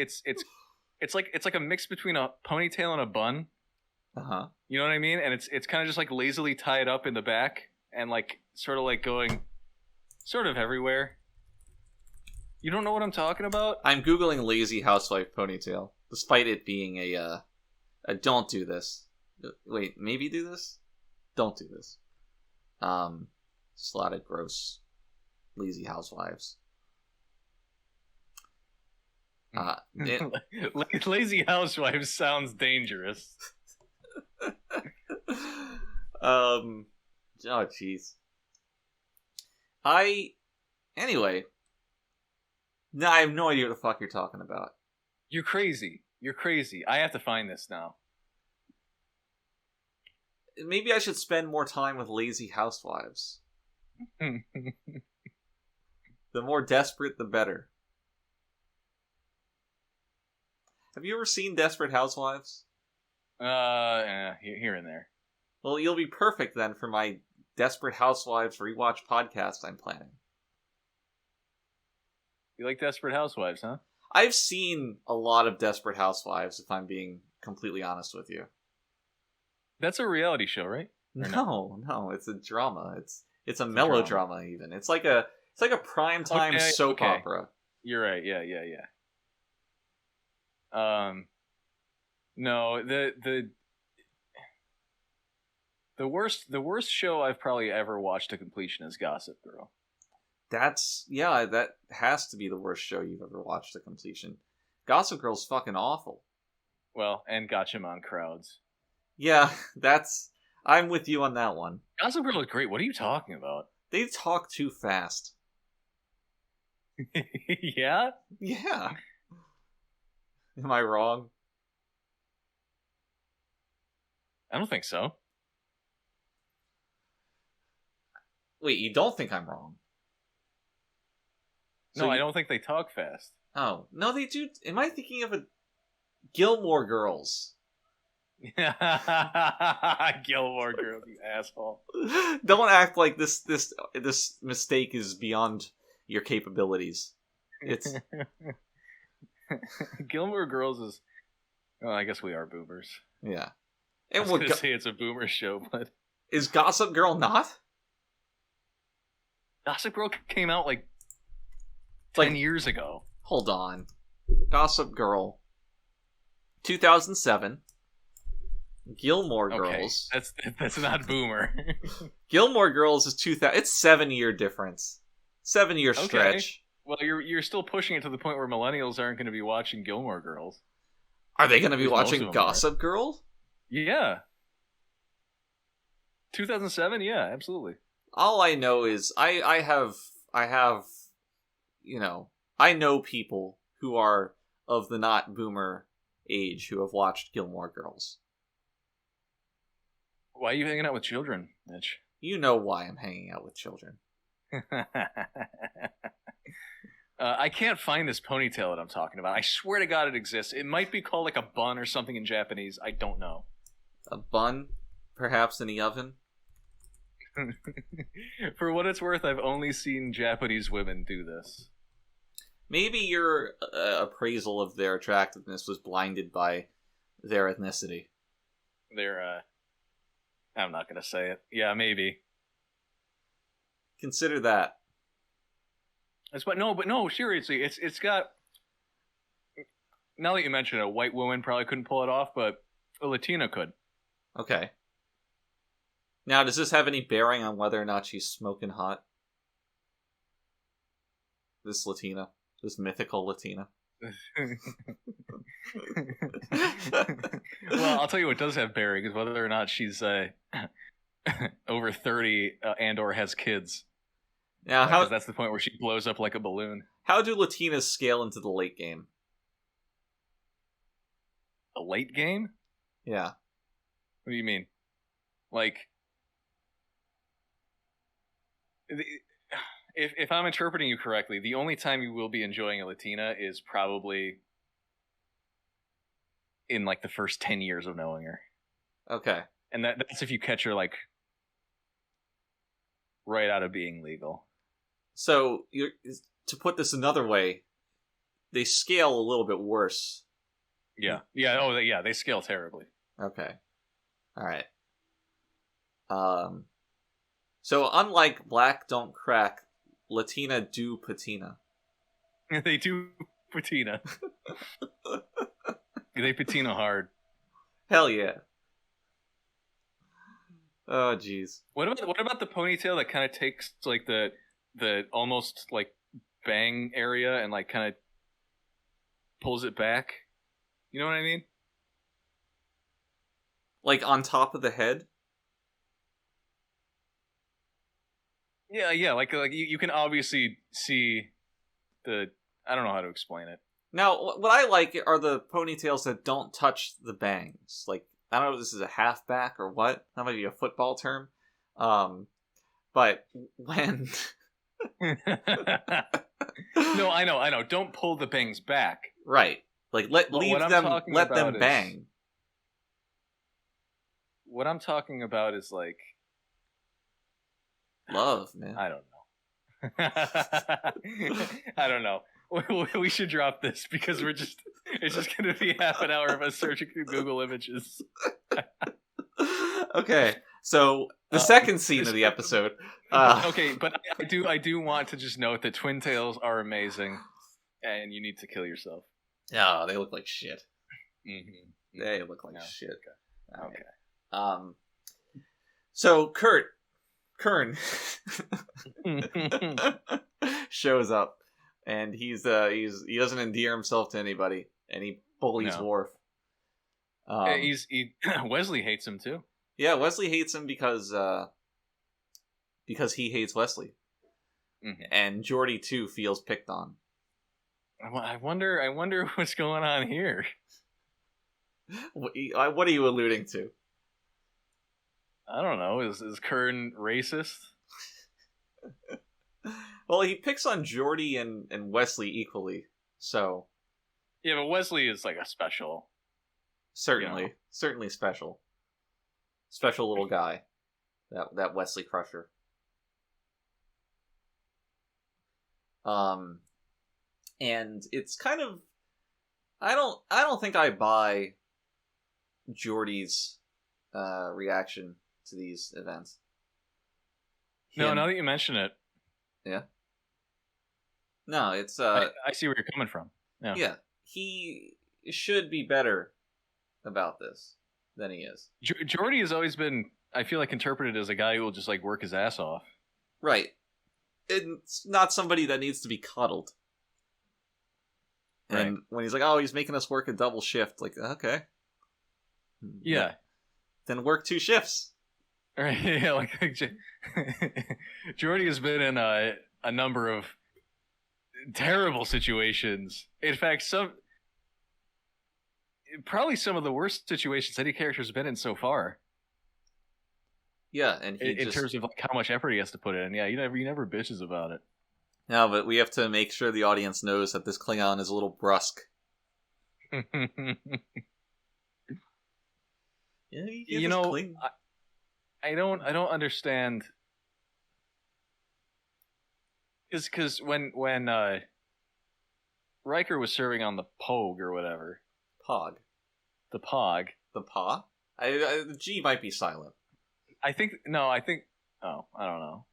S4: like a mix between a ponytail and a bun.
S3: Uh-huh.
S4: You know what I mean? And it's kind of just like lazily tied up in the back and like sort of like going sort of everywhere. You don't know what I'm talking about?
S3: I'm Googling lazy housewife ponytail, despite it being a don't do this. Wait, maybe do this? Don't do this. Just a lot of gross, lazy housewives.
S4: Lazy housewives sounds dangerous.
S3: Oh, jeez. Anyway. No, I have no idea what the fuck you're talking about.
S4: You're crazy. I have to find this now.
S3: Maybe I should spend more time with lazy housewives. The more desperate, the better. Have you ever seen Desperate Housewives?
S4: Here and there.
S3: Well, you'll be perfect then for my Desperate Housewives rewatch podcast I'm planning.
S4: You like Desperate Housewives, huh?
S3: I've seen a lot of Desperate Housewives, if I'm being completely honest with you.
S4: That's a reality show, right?
S3: No, it's a drama. It's a melodrama even. It's like a primetime soap opera.
S4: You're right. Yeah. No, the worst show I've probably ever watched to completion is Gossip Girl.
S3: That has to be the worst show you've ever watched to completion. Gossip Girl's fucking awful.
S4: Well, and Gatchaman Crowds.
S3: Yeah, I'm with you on that one.
S4: Gossip Girl is great. What are you talking about?
S3: They talk too fast.
S4: Yeah?
S3: Yeah. Am I wrong?
S4: I don't think so.
S3: Wait, you don't think I'm wrong?
S4: No, I don't think they talk fast.
S3: Oh, no, they do. Am I thinking of a Gilmore Girls?
S4: Gilmore Girls, you asshole.
S3: Don't act like this mistake is beyond your capabilities. It's
S4: Gilmore Girls is. Well, I guess we are boomers.
S3: Yeah.
S4: I was gonna say it's a boomer show, but
S3: is Gossip Girl not?
S4: Gossip Girl came out like 10 years ago.
S3: Hold on. Gossip Girl. 2007. Gilmore Girls.
S4: That's not boomer.
S3: Gilmore Girls is 2000. It's 7-year difference. 7-year stretch.
S4: Well, you're still pushing it to the point where millennials aren't going to be watching Gilmore Girls.
S3: Are they going to be watching Gossip Girl?
S4: Yeah. 2007? Yeah, absolutely.
S3: All I know is I have I know people who are of the not boomer age who have watched Gilmore Girls.
S4: Why are you hanging out with children, Mitch?
S3: You know why I'm hanging out with children.
S4: I can't find this ponytail that I'm talking about. I swear to God it exists. It might be called like a bun or something in Japanese. I don't know.
S3: A bun, perhaps in the oven?
S4: For what it's worth, I've only seen Japanese women do this.
S3: Maybe your appraisal of their attractiveness was blinded by their ethnicity.
S4: I'm not gonna say it. Yeah, maybe.
S3: Consider that.
S4: But no, seriously, it's got. Now that you mention it, a white woman probably couldn't pull it off, but a Latina could.
S3: Okay. Now, does this have any bearing on whether or not she's smoking hot? This Latina. This mythical Latina.
S4: Well, I'll tell you what does have bearing is whether or not she's over 30 and or has kids.
S3: Now, how
S4: that's the point where she blows up like a balloon.
S3: How do Latinas scale into the late game?
S4: A late game?
S3: Yeah.
S4: What do you mean? Like, if I'm interpreting you correctly, the only time you will be enjoying a Latina is probably in like the first 10 years of knowing her.
S3: Okay.
S4: And that's if you catch her like right out of being legal.
S3: So, to put this another way, they scale a little bit worse.
S4: Yeah. Yeah. Oh, yeah. They scale terribly.
S3: Okay. All right. So unlike Black Don't Crack, Latina do patina.
S4: They do patina. They patina hard.
S3: Hell yeah. Oh jeez.
S4: What about the ponytail that kind of takes like the almost like bang area and like kind of pulls it back? You know what I mean?
S3: Like on top of the head?
S4: Yeah, like you can obviously see the. I don't know how to explain it.
S3: Now, what I like are the ponytails that don't touch the bangs. Like, I don't know if this is a halfback or what. That might be a football term. But when...
S4: No, I know. Don't pull the bangs back.
S3: Right. Like, let them bang.
S4: What I'm talking about is like...
S3: Love, man.
S4: I don't know. I don't know. We should drop this because it's just going to be half an hour of us searching through Google Images.
S3: Okay, so the second scene of the episode.
S4: Okay, but I do want to just note that twin tails are amazing, and you need to kill yourself.
S3: Yeah, they look like shit.
S4: Mm-hmm.
S3: They look like shit.
S4: Okay.
S3: So Kern shows up, and he doesn't endear himself to anybody, and he bullies Worf.
S4: Wesley hates him too.
S3: Yeah, Wesley hates him because he hates Wesley, and Geordi too feels picked on.
S4: I wonder what's going on here.
S3: What are you alluding to?
S4: I don't know. Is Kern racist?
S3: Well, he picks on Geordi and Wesley equally, so...
S4: Yeah, but Wesley is like a special...
S3: Certainly special. Special little guy. That Wesley Crusher. And it's kind of... I don't think I buy Geordi's reaction to these events.
S4: No, now that you mention it.
S3: Yeah. No, it's
S4: I see where you're coming from.
S3: Yeah. He should be better about this than he is.
S4: Geordi has always been, I feel like, interpreted as a guy who will just like work his ass off.
S3: Right. It's not somebody that needs to be cuddled. And
S4: right.
S3: When he's like, oh, he's making us work a double shift, like, okay.
S4: Yeah.
S3: Then work 2 shifts.
S4: Right, yeah, like Geordi has been in a number of terrible situations. In fact, probably some of the worst situations any character's been in so far.
S3: Yeah, and
S4: in terms of like how much effort he has to put in. Yeah, he never bitches about it.
S3: No, but we have to make sure the audience knows that this Klingon is a little brusque. Yeah,
S4: you know, I don't understand. Because when Riker was serving on the Pogue or whatever,
S3: Pog.
S4: the Pog,
S3: The Pa? The G might be silent.
S4: I think. Oh, I don't know.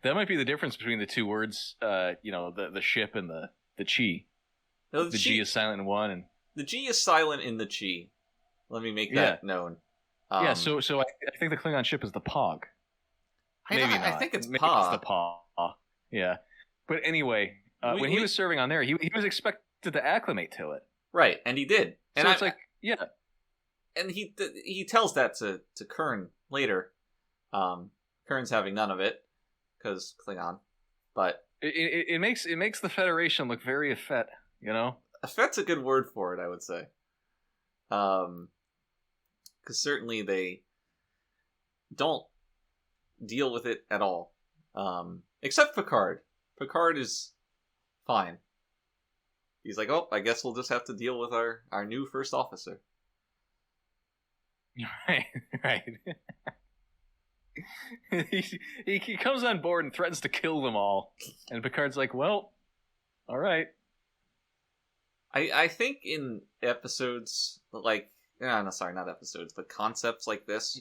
S4: That might be the difference between the two words. The ship and the Chi.
S3: No,
S4: The G is silent in one, and
S3: the G is silent in the Chi. Let me make that known.
S4: Yeah, so I think the Klingon ship is the Pog. Maybe not.
S3: I think it's
S4: Maybe
S3: Pa.
S4: it's the Pa. Yeah, but anyway, when he was serving on there, he was expected to acclimate to it.
S3: Right, and he did. And
S4: so it's like, yeah.
S3: And he tells that to Kern later. Kern's having none of it because Klingon, but
S4: it makes the Federation look very effete. You know,
S3: effete's a good word for it, I would say. Because certainly they don't deal with it at all. Except Picard. Picard is fine. He's like, oh, I guess we'll just have to deal with our new first officer.
S4: Right. he comes on board and threatens to kill them all. And Picard's like, well, all right.
S3: I think in episodes like... No, sorry, not episodes, but concepts like this,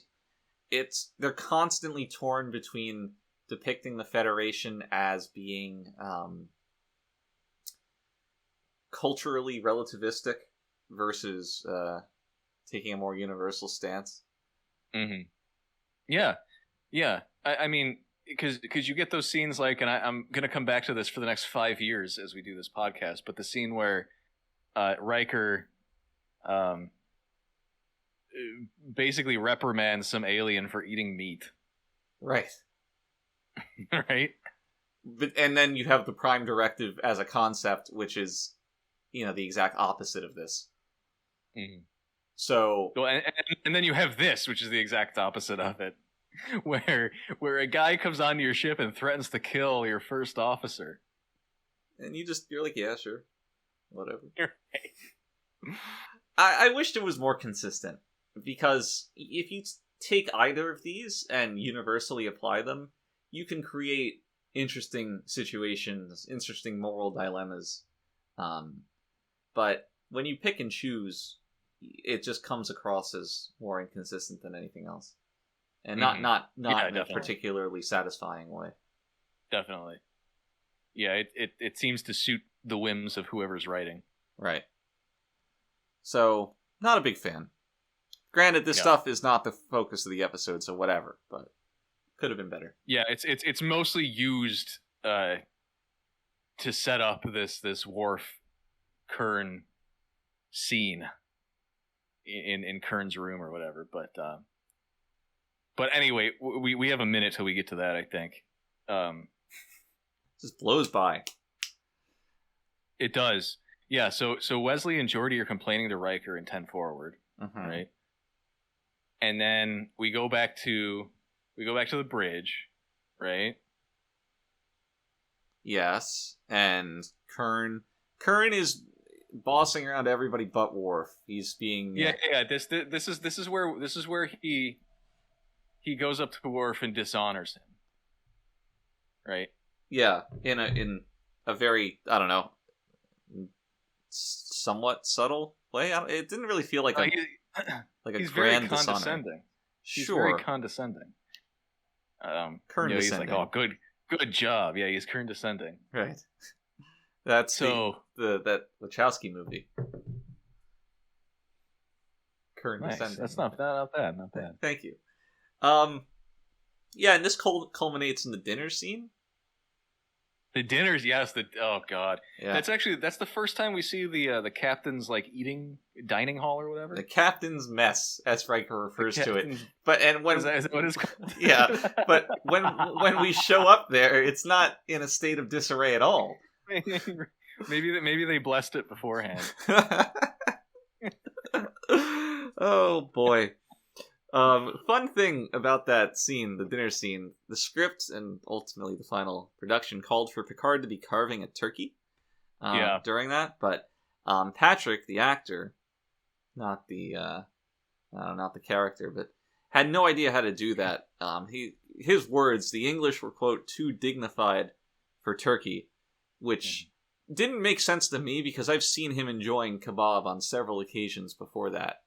S3: they're constantly torn between depicting the Federation as being culturally relativistic versus taking a more universal stance.
S4: Mm-hmm. Yeah. I mean, because you get those scenes like, and I'm going to come back to this for the next 5 years as we do this podcast, but the scene where Riker basically reprimands some alien for eating meat.
S3: Right.
S4: Right?
S3: And then you have the Prime Directive as a concept, which is, the exact opposite of this.
S4: Mm-hmm.
S3: So...
S4: Well, and then you have this, which is the exact opposite of it. Where a guy comes onto your ship and threatens to kill your first officer.
S3: And you're like, yeah, sure. Whatever.
S4: Right.
S3: I wished it was more consistent. Because if you take either of these and universally apply them, you can create interesting situations, interesting moral dilemmas. But when you pick and choose, it just comes across as more inconsistent than anything else. And not in a particularly satisfying way. Definitely.
S4: Yeah, it seems to suit the whims of whoever's writing.
S3: Right. So, not a big fan. Granted, this stuff is not the focus of the episode, so whatever, but could have been better.
S4: Yeah, it's mostly used to set up this Worf Kern scene in Kern's room or whatever, but anyway, we have a minute till we get to that, I think.
S3: Just blows by.
S4: It does. Yeah, so Wesley and Geordi are complaining to Riker in 10 Forward, right? And then we go back to the bridge, right?
S3: Yes, and Kern is bossing around everybody but Worf. He's being
S4: yeah. This is where he goes up to Worf and dishonors him, right?
S3: Yeah, in a very, I don't know, somewhat subtle way. It didn't really feel like
S4: he's
S3: grand
S4: very condescending.
S3: dishonor.
S4: He's
S3: Sure.
S4: very condescending.
S3: Kern
S4: he's
S3: descending.
S4: like, oh, good job. Yeah, he's Kern descending.
S3: Right. That's
S4: so
S3: that Wachowski movie. Kern
S4: nice.
S3: descending.
S4: That's not bad.
S3: Thank you. Yeah, and this culminates in the dinner scene.
S4: The dinners, yes. Oh god,
S3: yeah.
S4: That's the first time we see the captain's dining hall or whatever.
S3: The captain's mess, as Riker refers to it. But
S4: is that what it's called?
S3: Yeah, but when we show up there, it's not in a state of disarray at all.
S4: Maybe they blessed it beforehand.
S3: Oh boy. Fun thing about that scene, the dinner scene, the script and ultimately the final production called for Picard to be carving a turkey during that, but Patrick, the actor, not the character, but had no idea how to do that. His words, the English were, quote, too dignified for turkey, which didn't make sense to me because I've seen him enjoying kebab on several occasions before that.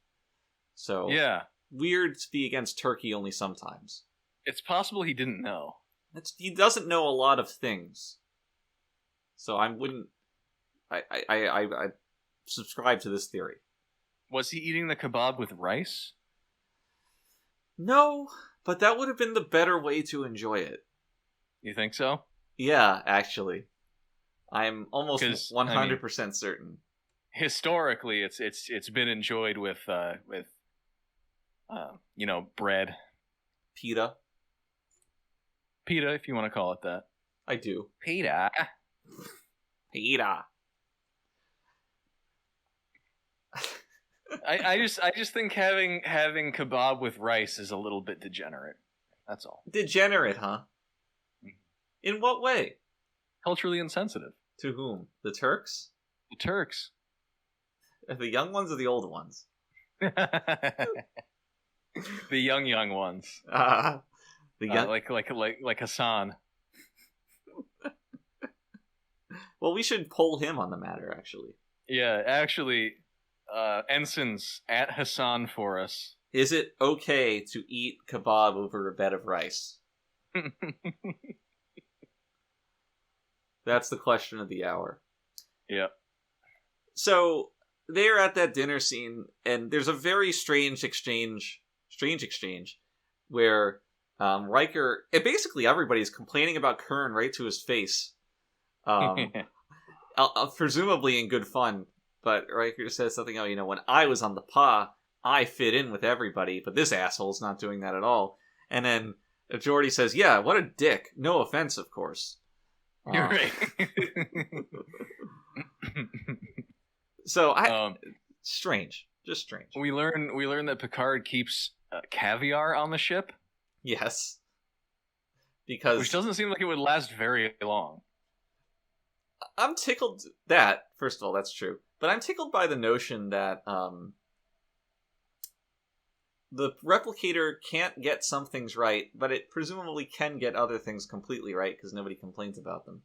S3: So
S4: Yeah.
S3: weird to be against turkey only sometimes.
S4: It's possible he didn't know.
S3: He doesn't know a lot of things. So I subscribe to this theory.
S4: Was he eating the kebab with rice?
S3: No, but that would have been the better way to enjoy it.
S4: You think so?
S3: Yeah, actually. I'm almost
S4: 'Cause,
S3: 100% certain.
S4: Historically, it's been enjoyed with bread.
S3: Pita.
S4: Pita, if you want to call it that.
S3: I do.
S4: Pita.
S3: Pita.
S4: I just think having kebab with rice is a little bit degenerate. That's all.
S3: Degenerate, huh? In what way?
S4: Culturally insensitive.
S3: To whom? The Turks?
S4: The Turks.
S3: The young ones or the old ones?
S4: The young ones.
S3: The young...
S4: like Hassan.
S3: Well, we should poll him on the matter, actually.
S4: Yeah, actually, ensigns at Hassan for us.
S3: Is it okay to eat kebab over a bed of rice? That's the question of the hour.
S4: Yep.
S3: So they're at that dinner scene, and there's a very strange exchange where Riker, and basically everybody's complaining about Kern right to his face, presumably in good fun. But Riker says something, when I was on the PA, I fit in with everybody, but this asshole's not doing that at all. And then Geordi says, yeah, what a dick. No offense, of course.
S4: You're right.
S3: So strange, just strange.
S4: We learn that Picard keeps caviar on the ship.
S3: Yes,
S4: Which
S3: because
S4: doesn't seem like it would last very long.
S3: I'm tickled that, first of all, that's true. But I'm tickled by the notion that the replicator can't get some things right, but it presumably can get other things completely right because nobody complains about them.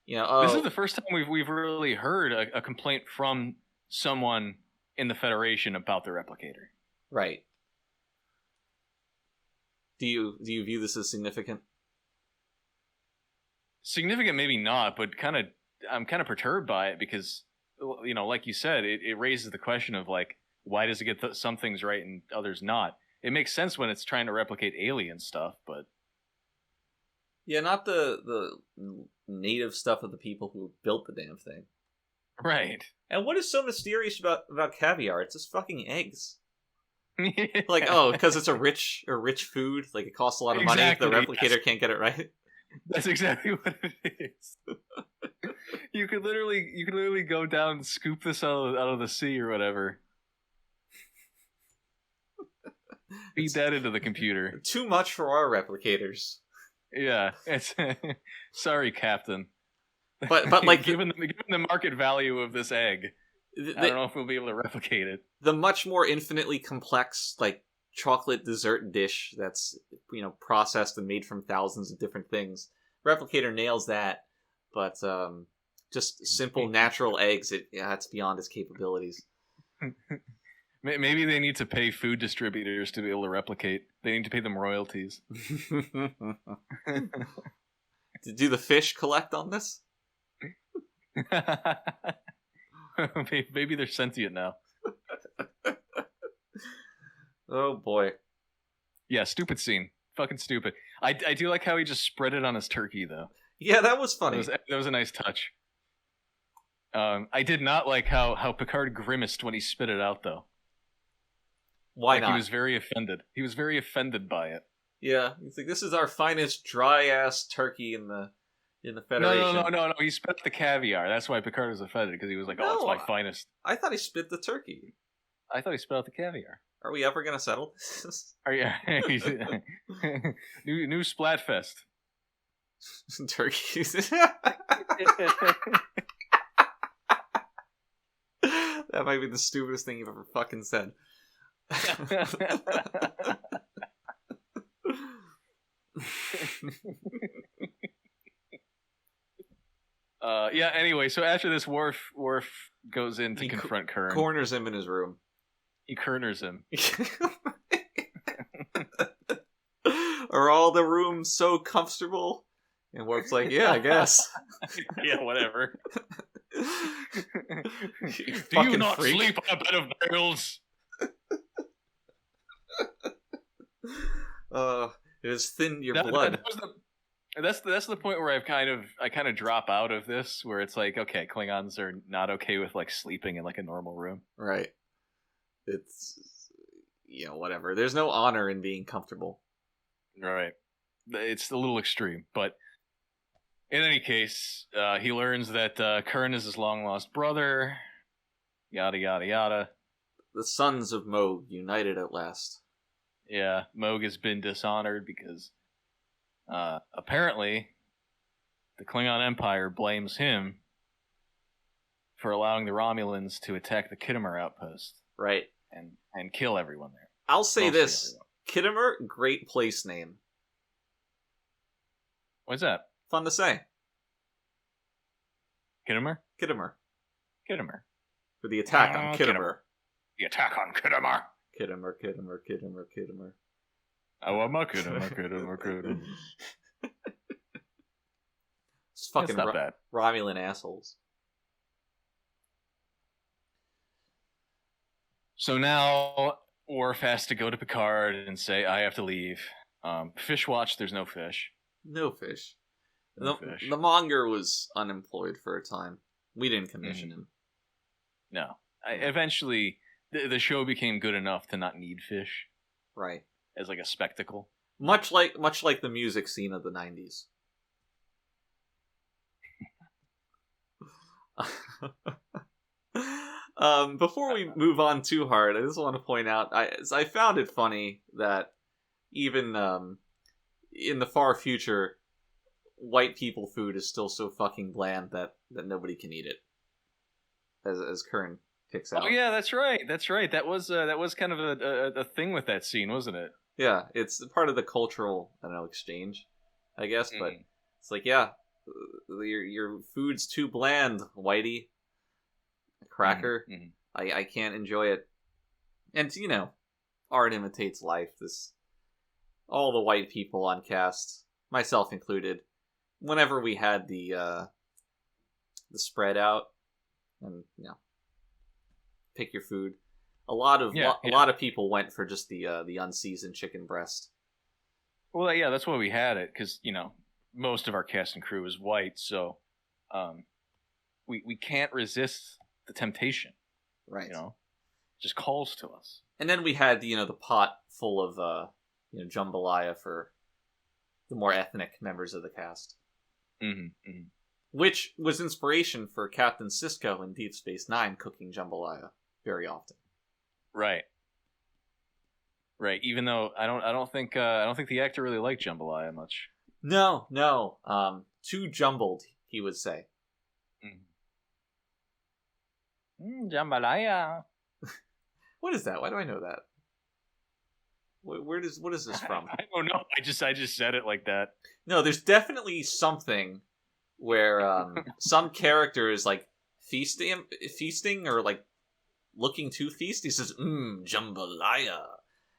S4: This is the first time we've really heard a complaint from someone in the Federation about the replicator.
S3: Right. Do you view this as significant?
S4: Significant, maybe not, but I'm kind of perturbed by it because, like you said, it raises the question of why does it get some things right and others not? It makes sense when it's trying to replicate alien stuff, but
S3: yeah, not the native stuff of the people who built the damn thing.
S4: Right.
S3: And what is so mysterious about caviar? It's just fucking eggs. Because it's a rich food. Like, it costs a lot of money.
S4: Exactly,
S3: The replicator can't get it right.
S4: That's exactly what it is. You could literally go down and scoop this out of the sea or whatever. Feed that into the computer.
S3: Too much for our replicators.
S4: Yeah, it's sorry, Captain.
S3: But like
S4: given the market value of this egg, I don't know if we'll be able to replicate it.
S3: The much more infinitely complex chocolate dessert dish that's processed and made from thousands of different things. Replicator nails that, but just simple natural eggs, it's beyond its capabilities.
S4: Maybe they need to pay food distributors to be able to replicate. They need to pay them royalties.
S3: Do the fish collect on this?
S4: Maybe they're sentient now.
S3: Oh boy.
S4: Yeah, stupid scene. Fucking stupid. I do like how he just spread it on his turkey, though.
S3: Yeah, that was funny.
S4: That was a nice touch. I did not like how Picard grimaced when he spit it out, though.
S3: Why not?
S4: He was very offended. He was very offended by it.
S3: Yeah, he's like, this is our finest dry-ass turkey in the Federation.
S4: No. He spit the caviar. That's why Picard was offended, because he was like, it's my finest.
S3: I thought he spit the turkey.
S4: I thought he spit out the caviar.
S3: Are we ever gonna settle this?
S4: Are you new Splatfest?
S3: Turkeys. That might be the stupidest thing you've ever fucking said.
S4: Yeah. Anyway, so after this, Worf goes in to confront Kern.
S3: Corners him in his room.
S4: He corners him.
S3: Are all the rooms so comfortable? And Worf's like, yeah, I guess.
S4: Yeah, whatever.
S3: Do
S4: you not sleep on a bed of nails?
S3: It has thinned your blood.
S4: That's the point where I kind of drop out of this, where it's like, okay, Klingons are not okay with like sleeping in like a normal room.
S3: Right. It's, whatever. There's no honor in being comfortable.
S4: Right. It's a little extreme, but in any case, he learns that Kern is his long-lost brother, yada, yada, yada.
S3: The sons of Moog united at last.
S4: Yeah, Moog has been dishonored because apparently the Klingon Empire blames him for allowing the Romulans to attack the Khitomer outpost.
S3: Right.
S4: And kill everyone there.
S3: I'll say this. Khitomer, great place name.
S4: What's that?
S3: Fun to say.
S4: Khitomer?
S3: Khitomer.
S4: Khitomer.
S3: For the attack on Khitomer.
S4: The attack on Khitomer.
S3: Khitomer.
S4: Oh, I'm a Khitomer.
S3: It's fucking
S4: not bad.
S3: Romulan assholes.
S4: So now Worf has to go to Picard and say, I have to leave. Fish watch, there's no fish.
S3: No fish.
S4: No fish.
S3: The monger was unemployed for a time. We didn't commission him.
S4: No. Eventually, the show became good enough to not need fish.
S3: Right.
S4: As like a spectacle.
S3: Much like the music scene of the 90s. Before we move on too hard, I just want to point out, I found it funny that even in the far future, white people food is still so fucking bland that nobody can eat it. As Kern picks out.
S4: Oh yeah, that's right. That was kind of a thing with that scene, wasn't it?
S3: Yeah, it's part of the cultural, exchange, I guess. But it's like, yeah, your food's too bland, whitey. Cracker. I can't enjoy it. And art imitates life. All the white people on cast, myself included, whenever we had the spread out and pick your food, a lot of people went for just the unseasoned chicken breast.
S4: Well, yeah, that's why we had it, because most of our cast and crew is white, so we can't resist the temptation,
S3: right?
S4: Just calls to us. And
S3: then we had the pot full of jambalaya for the more ethnic members of the cast, which was inspiration for Captain Sisko in Deep Space Nine cooking jambalaya very often.
S4: Right. Even though I don't think the actor really liked jambalaya much.
S3: No. Too jumbled, he would say.
S4: Jambalaya.
S3: What is that? Why do I know that? What is this from?
S4: I don't know. I just said it like that.
S3: No, there's definitely something where some character is like feasting or like looking to feast. He says, jambalaya.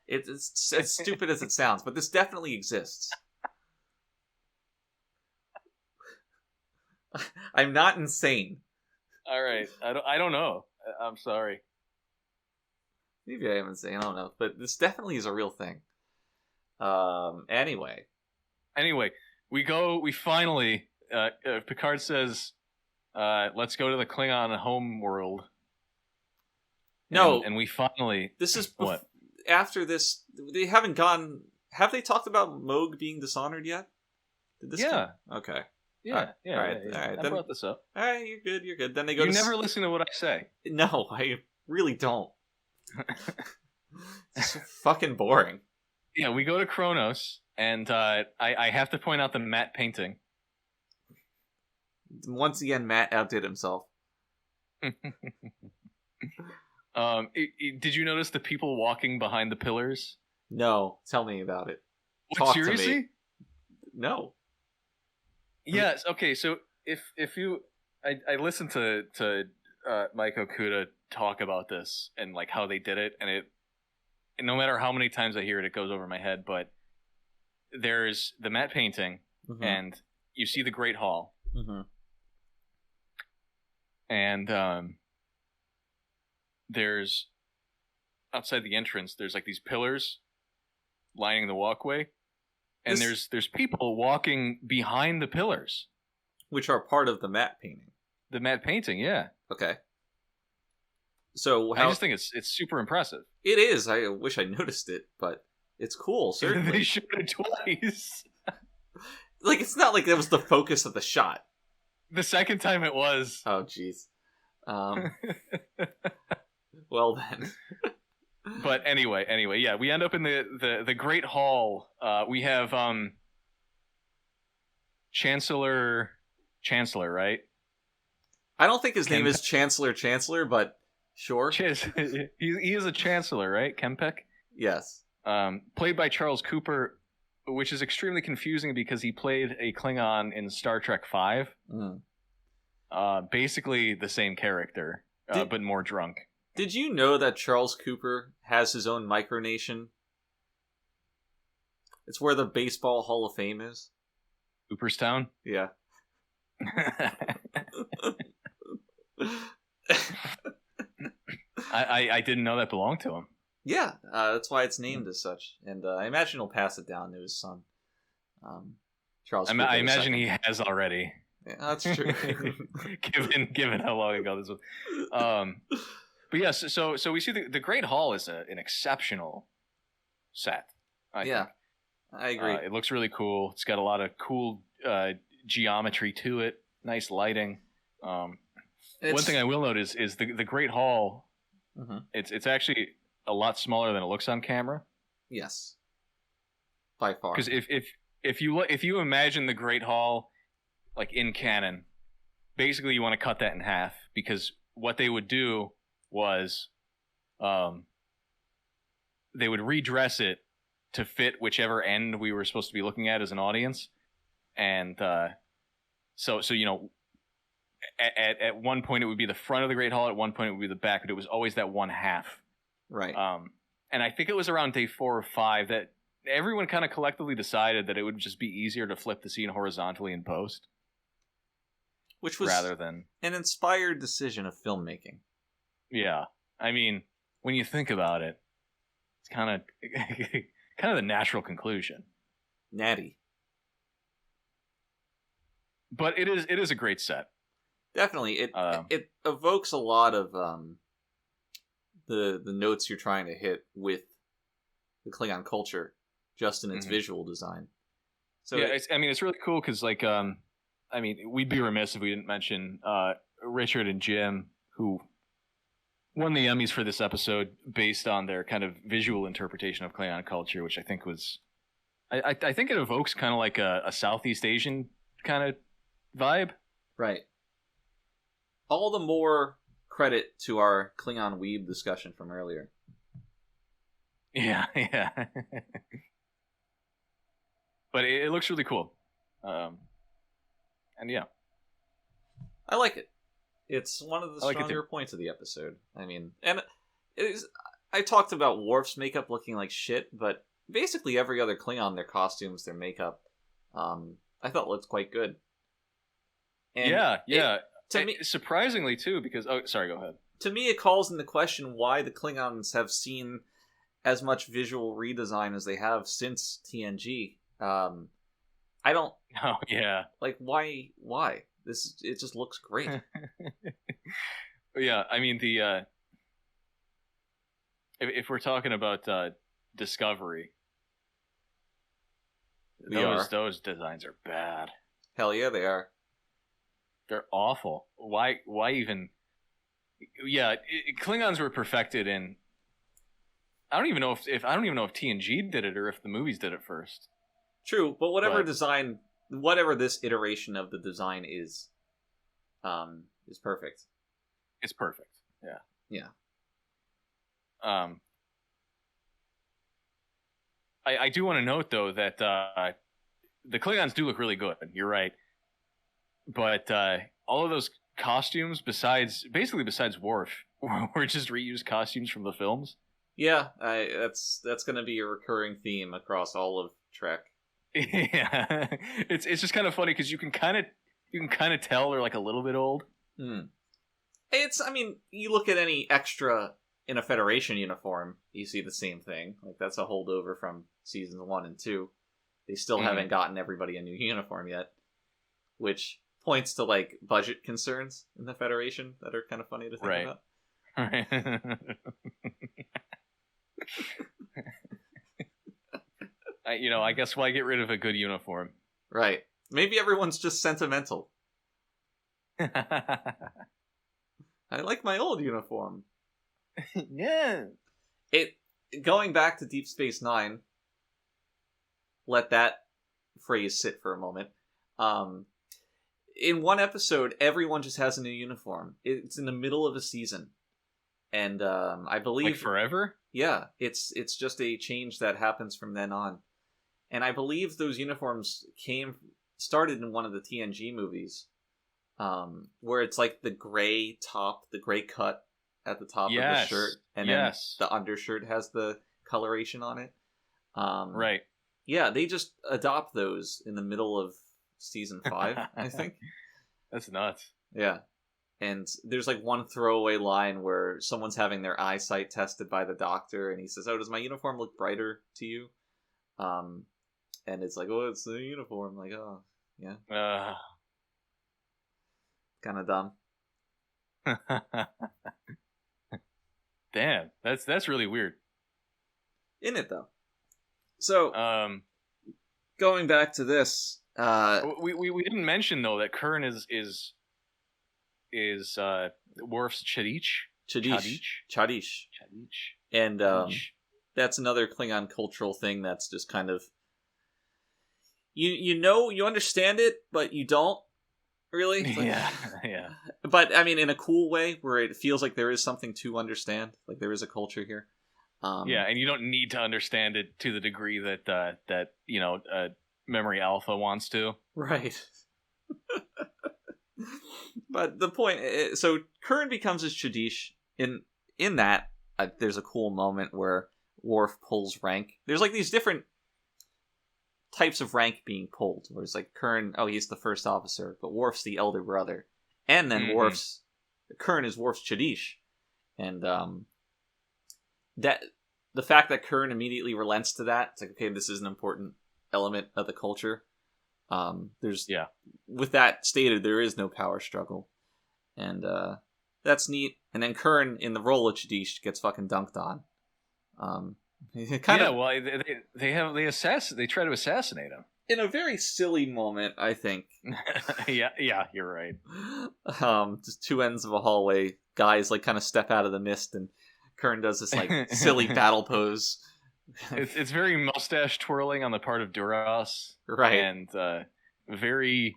S3: It's as stupid as it sounds, but this definitely exists. I'm not insane.
S4: All right, I don't know. I'm sorry.
S3: Maybe I am insane. I don't know, but this definitely is a real thing. Anyway, we finally. Picard says, "Let's go to the Klingon home world." No,
S4: and we finally.
S3: This is
S4: what
S3: after this. They haven't gone. Have they talked about Moog being dishonored yet? Did this come? Okay.
S4: Yeah,
S3: all right.
S4: I brought this up.
S3: All right, you're good. Then they go.
S4: You never listen to what I say.
S3: No, I really don't. It's so fucking boring.
S4: Yeah, we go to Kronos, and I have to point out the matte painting.
S3: Once again, Matt outdid himself.
S4: Did you notice the people walking behind the pillars?
S3: No, tell me about it.
S4: What,
S3: Talk to
S4: seriously?
S3: me. No.
S4: Yes. Okay. So if you, I listened to Mike Okuda talk about this and like how they did it, and no matter how many times I hear it, it goes over my head. But there's the matte painting,
S3: Mm-hmm.
S4: and you see the Great Hall,
S3: Mm-hmm.
S4: and there's outside the entrance. There's like these pillars lining the walkway, and there's people walking behind the pillars,
S3: which are part of the matte painting.
S4: the matte painting. Yeah.
S3: Okay. So
S4: I just think it's super impressive.
S3: it is. I wish I noticed it, but it's cool. Certainly,
S4: They showed it twice.
S3: like it's not like that was the focus of the shot.
S4: The second time it was.
S3: Oh, jeez. Well then.
S4: But anyway, yeah, we end up in the Great Hall. We have Chancellor, right?
S3: I don't think his name is Chancellor, but sure.
S4: He is a Chancellor, right? Kempek?
S3: Yes.
S4: Played by Charles Cooper, which is extremely confusing because he played a Klingon in Star Trek V.
S3: Mm.
S4: Basically the same character, but more drunk.
S3: Did you know that Charles Cooper has his own micronation? It's where the Baseball Hall of Fame is.
S4: Cooperstown?
S3: Yeah.
S4: I didn't know that belonged to him.
S3: Yeah, that's why it's named as such. And I imagine he'll pass it down to his son. Charles Cooper
S4: I
S3: the
S4: imagine
S3: second.
S4: he has already.
S3: Yeah, that's true.
S4: given how long ago this was. But yes, so we see the Great Hall is an exceptional set. I think.
S3: I agree.
S4: It looks really cool. It's got a lot of cool geometry to it. Nice lighting. One thing I will note is the Great Hall.
S3: Mm-hmm.
S4: It's actually a lot smaller than it looks on camera.
S3: Yes, by far.
S4: Because if you imagine the Great Hall like in canon, basically you want to cut that in half, because what they would do was they would redress it to fit whichever end we were supposed to be looking at as an audience, and so you know, at one point it would be the front of the Great Hall, at one point it would be the back, but it was always that one half.
S3: Right.
S4: And I think it was around day 4 or 5 that everyone kind of collectively decided that it would just be easier to flip the scene horizontally in post,
S3: Which was
S4: rather than
S3: an inspired decision of filmmaking.
S4: Yeah, I mean, when you think about it, it's kind of the natural conclusion.
S3: Natty.
S4: But it is a great set.
S3: Definitely, it evokes a lot of the notes you're trying to hit with the Klingon culture, just in its visual design. So
S4: yeah, it's really cool because like we'd be remiss if we didn't mention Richard and Jim, who won the Emmys for this episode based on their kind of visual interpretation of Klingon culture, which I think was, I think it evokes kind of like a Southeast Asian kind of vibe.
S3: Right. All the more credit to our Klingon weeb discussion from earlier.
S4: Yeah. But it looks really cool. And yeah.
S3: I like it. It's one of the
S4: like
S3: stronger points of the episode. I mean, and it is. I talked about Worf's makeup looking like shit, but basically every other Klingon, their costumes, their makeup, I thought looked quite good. And
S4: yeah.
S3: To me,
S4: surprisingly too, because sorry, go ahead.
S3: To me, it calls into question why the Klingons have seen as much visual redesign as they have since TNG. I don't.
S4: Oh yeah.
S3: Like why? It just looks great.
S4: Yeah, I mean the if we're talking about Discovery, those designs are bad.
S3: Hell yeah, they are.
S4: They're awful. Why even? Yeah, Klingons were perfected in I don't even know if I don't even know if TNG did it or if the movies did it first.
S3: True, but whatever this iteration of the design is perfect.
S4: It's perfect. Yeah.
S3: Yeah.
S4: I do want to note though that the Klingons do look really good. You're right, but all of those costumes, besides Worf, were just reused costumes from the films.
S3: Yeah, that's going to be a recurring theme across all of Trek.
S4: Yeah, it's just kind of funny because you can kind of tell they're like a little bit old.
S3: You look at any extra in a Federation uniform, you see the same thing. Like, that's a holdover from seasons 1 and 2. They still haven't gotten everybody a new uniform yet, which points to like budget concerns in the Federation that are kind of funny to think about.
S4: Right. I guess why get rid of a good uniform?
S3: Right. Maybe everyone's just sentimental. I like my old uniform.
S4: Yeah.
S3: Going back to Deep Space Nine, let that phrase sit for a moment. In one episode, everyone just has a new uniform. It's in the middle of a season. And I believe...
S4: Like forever?
S3: Yeah, it's just a change that happens from then on. And I believe those uniforms started in one of the TNG movies, where it's like the gray top, the gray cut at the top of the shirt, and then the undershirt has the coloration on it.
S4: Right.
S3: Yeah, they just adopt those in the middle of season 5, I think.
S4: That's nuts.
S3: Yeah. And there's like one throwaway line where someone's having their eyesight tested by the doctor, and he says, "Oh, does my uniform look brighter to you?" And it's like, "Oh, it's the uniform." Like, oh, yeah. Kind of dumb.
S4: Damn, that's really weird.
S3: Isn't it though? So, going back to this,
S4: we didn't mention though that Kurn is Worf's
S3: Chadish. And that's another Klingon cultural thing that's just kind of you understand it, but you don't really. Like,
S4: yeah.
S3: But I mean, in a cool way, where it feels like there is something to understand, like there is a culture here.
S4: Yeah, and you don't need to understand it to the degree that Memory Alpha wants to.
S3: Right. But the point, so Kurn becomes his Chadish. In that, there's a cool moment where Worf pulls rank. There's like these different types of rank being pulled, where it's like Kurn, he's the first officer, but Worf's the elder brother, and then Kurn is Worf's Chadish, and that the fact that Kurn immediately relents to that, it's like, okay, this is an important element of the culture. With that stated, there is no power struggle, and that's neat. And then Kurn, in the role of Chadish, gets fucking dunked on. They try to assassinate him in a very silly moment, I think.
S4: yeah, you're right.
S3: Just two ends of a hallway, guys like kind of step out of the mist, and Kurn does this like silly battle pose.
S4: It's very mustache twirling on the part of Duras,
S3: right?
S4: And very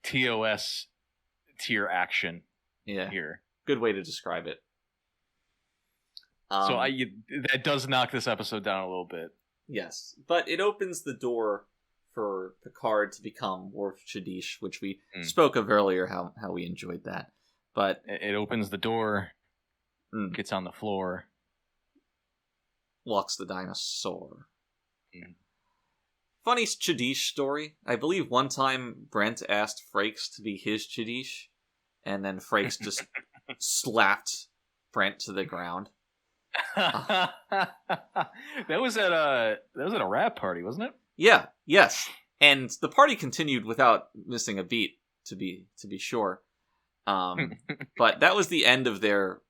S4: TOS tier action.
S3: Yeah,
S4: here.
S3: Good way to describe it.
S4: So that does knock this episode down a little bit.
S3: Yes, but it opens the door for Picard to become Worf Chadish, which we spoke of earlier, how we enjoyed that. But
S4: it opens the door, gets on the floor,
S3: walks the dinosaur. Funny Chadish story. I believe one time Brent asked Frakes to be his Chadish, and then Frakes just slapped Brent to the ground.
S4: That was at a rap party, wasn't it?
S3: Yeah, yes. And the party continued without missing a beat, to be sure. But that was the end of their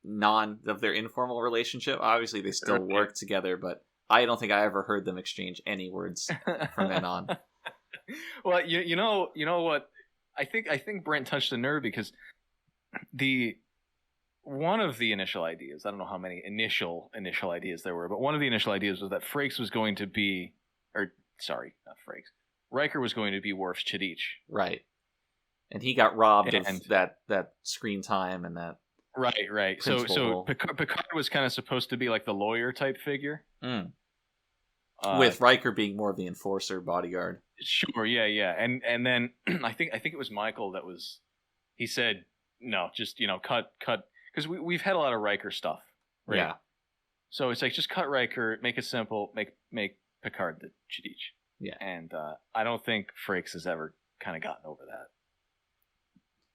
S3: informal relationship. Obviously they still work together, but I don't think I ever heard them exchange any words from then on.
S4: Well, you know what? I think Brent touched a nerve because one of the initial ideas, I don't know how many initial ideas there were, but one of the initial ideas was that Frakes was going to be, or sorry, not Frakes, Riker was going to be Worf's Chidich.
S3: Right. And he got robbed
S4: And-
S3: of that screen time and that.
S4: Right. So
S3: Principal.
S4: Picard was kind of supposed to be like the lawyer type figure.
S3: With Riker being more of the enforcer bodyguard.
S4: Sure, yeah. And then I think it was Michael that was, he said, no, just, cut, because we've had a lot of Riker stuff. Right?
S3: Yeah.
S4: So it's like, just cut Riker, make it simple, make Picard the Chidich.
S3: Yeah.
S4: And I don't think Frakes has ever kind of gotten over that.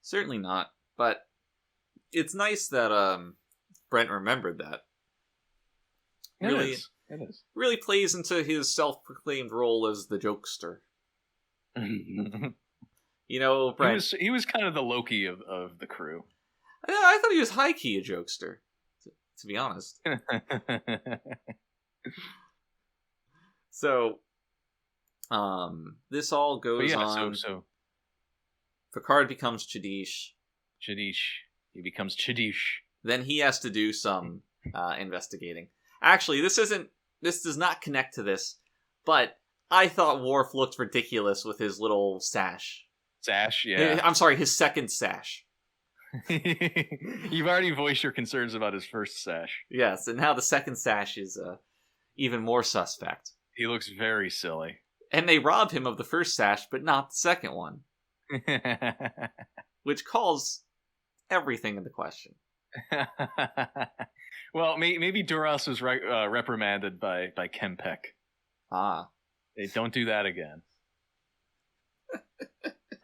S3: Certainly not. But it's nice that Brent remembered that. Really,
S4: It is.
S3: really plays into his self-proclaimed role as the jokester. You know, Brent.
S4: He was kind of the Loki of the crew.
S3: I thought he was high-key a jokester, to be honest. So, this all goes on.
S4: So
S3: Picard becomes Chadish.
S4: Chadish. He becomes Chadish.
S3: Then he has to do some investigating. Actually, this does not connect to this, but I thought Worf looked ridiculous with his little sash.
S4: Sash, yeah.
S3: I'm sorry, his second sash.
S4: You've already voiced your concerns about his first sash.
S3: Yes, and now the second sash is even more suspect.
S4: He looks very silly.
S3: And they rob him of the first sash, but not the second one, which calls everything into question.
S4: Well, maybe Duras was reprimanded by Kempek.
S3: Ah.
S4: They don't do that again.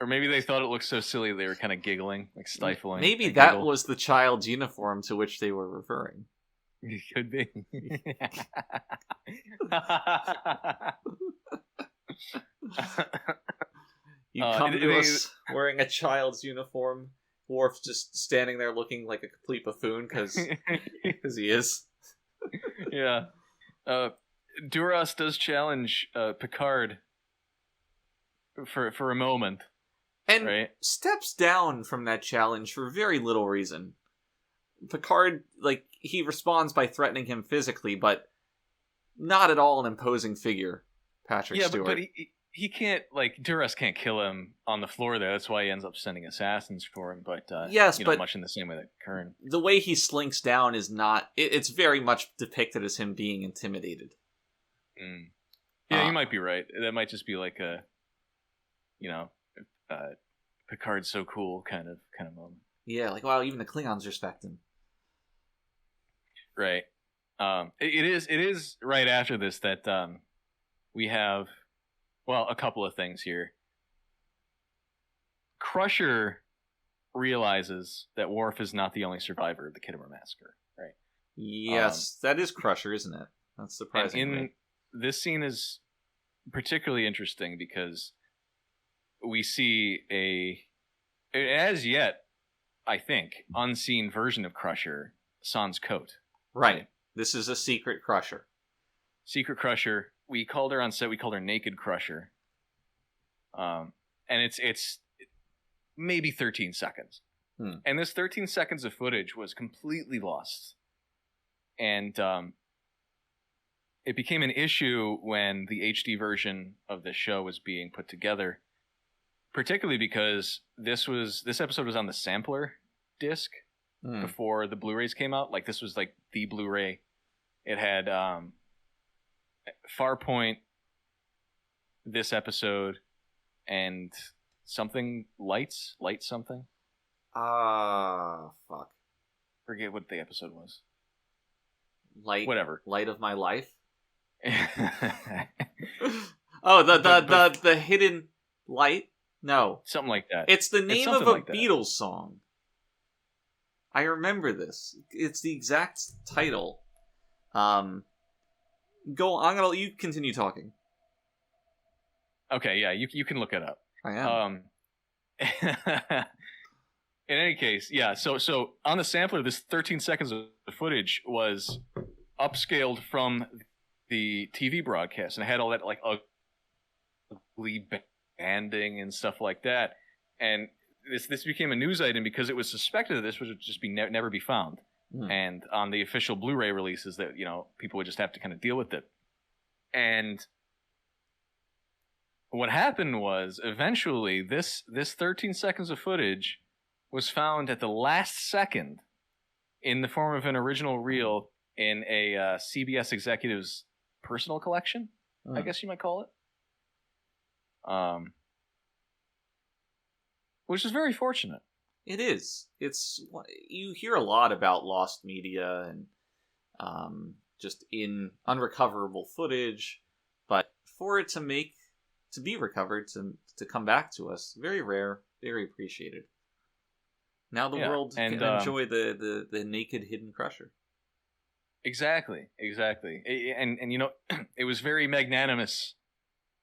S4: Or maybe they thought it looked so silly they were kind of giggling, like stifling.
S3: Maybe
S4: a
S3: that
S4: giggle.
S3: was the child's uniform to which they were referring.
S4: It could be.
S3: You come to us wearing a child's uniform. Worf's just standing there looking like a complete buffoon because he is.
S4: Yeah. Duras does challenge Picard for a moment.
S3: And
S4: right?
S3: steps down from that challenge for very little reason. Picard, he responds by threatening him physically, but not at all an imposing figure, Patrick Stewart.
S4: But he can't, Duras can't kill him on the floor there. That's why he ends up sending assassins for him. But
S3: yes, but
S4: much in the same way that Kern.
S3: The way he slinks down is not. It's very much depicted as him being intimidated.
S4: Mm. Yeah, you might be right. That might just be like a, Picard's so cool kind of moment.
S3: Yeah, wow, even the Klingons respect him.
S4: Right. It is right after this that we have, a couple of things here. Crusher realizes that Worf is not the only survivor of the Khitomer massacre, right?
S3: Yes, that is Crusher, isn't it? That's surprising.
S4: This scene is particularly interesting because we see as yet, I think, unseen version of Crusher, sans coat.
S3: Right. This is a secret Crusher.
S4: Secret Crusher. We called her on set. We called her Naked Crusher. And it's maybe 13 seconds. And this 13 seconds of footage was completely lost. And it became an issue when the HD version of the show was being put together, particularly because this episode was on the sampler disc before the Blu-rays came out. This was the Blu-ray. It had Farpoint, this episode, and something light something.
S3: Fuck.
S4: Forget what the episode was.
S3: Whatever. Light of My Life.
S4: Oh,
S3: the Hidden Light. No,
S4: something like that.
S3: It's the name of a Beatles song. I remember this. It's the exact title. Go on. You continue talking.
S4: Okay, yeah, you can look it up.
S3: I am.
S4: In any case, yeah. So on the sampler, this 13 seconds of footage was upscaled from the TV broadcast, and it had all that ugly banding and stuff like that. And this became a news item because it was suspected that this would just be never be found. And on the official Blu-ray releases that, people would just have to kind of deal with it. And what happened was eventually this 13 seconds of footage was found at the last second in the form of an original reel in a CBS executive's personal collection, I guess you might call it. Which is very fortunate.
S3: It is. You hear a lot about lost media and just in unrecoverable footage, but for it to be recovered, to come back to us, very rare, very appreciated. Now the world can enjoy the naked hidden Crusher.
S4: Exactly. And it was very magnanimous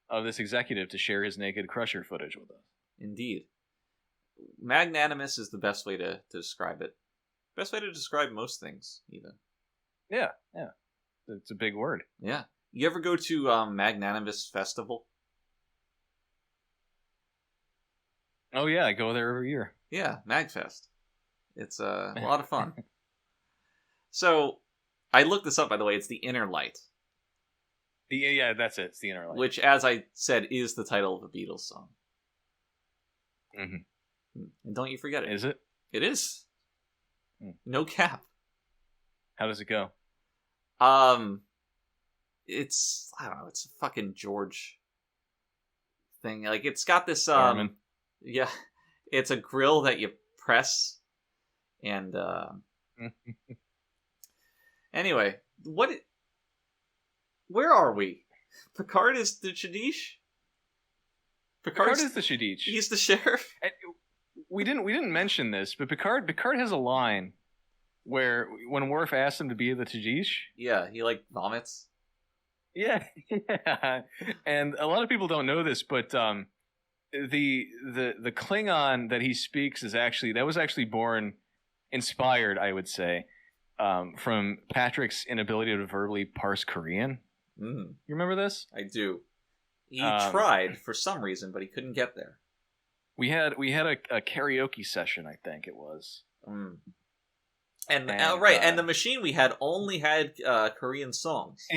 S4: of this executive to share his naked Crusher footage with us.
S3: Indeed. Magnanimous is the best way to describe it. Best way to describe most things, even.
S4: Yeah. It's a big word.
S3: Yeah. You ever go to Magnanimous Festival?
S4: Oh, yeah, I go there every year.
S3: Yeah, MagFest. It's a lot of fun. So, I looked this up, by the way. It's The Inner Light.
S4: Yeah, that's it. It's The Inner Light.
S3: Which, as I said, is the title of a Beatles song.
S4: Mm-hmm.
S3: And don't you forget it.
S4: Is it?
S3: It is. No cap.
S4: How does it go?
S3: It's, I don't know, it's a fucking George thing. Like, it's got this, yeah, it's a grill that you press, and, anyway, where are we? Picard is the Shadish?
S4: Picard is the Shadish.
S3: He's the sheriff?
S4: And we didn't mention this, but Picard has a line where when Worf asks him to be the Tajish,
S3: yeah, he vomits.
S4: Yeah. And a lot of people don't know this, but the Klingon that he speaks was actually inspired, I would say, from Patrick's inability to verbally parse Korean. You remember this?
S3: I do. He tried for some reason, but he couldn't get there.
S4: We had a karaoke session, I think it was.
S3: And right, and the machine we had only had Korean songs.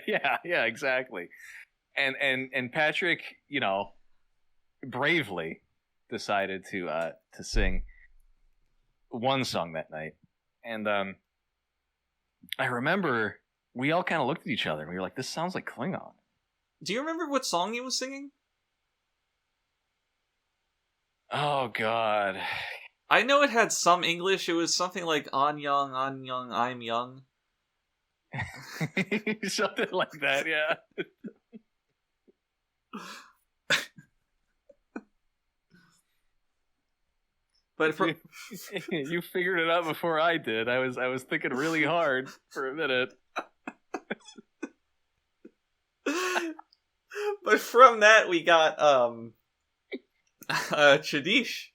S4: Yeah, exactly. And Patrick, bravely decided to sing one song that night. And I remember we all kind of looked at each other and we were like, "This sounds like Klingon."
S3: Do you remember what song he was singing?
S4: Oh, God.
S3: I know it had some English. It was something like I'm young, I'm young.
S4: Something like that, yeah.
S3: But
S4: you figured it out before I did. I was thinking really hard for a minute.
S3: But from that we got Chadish,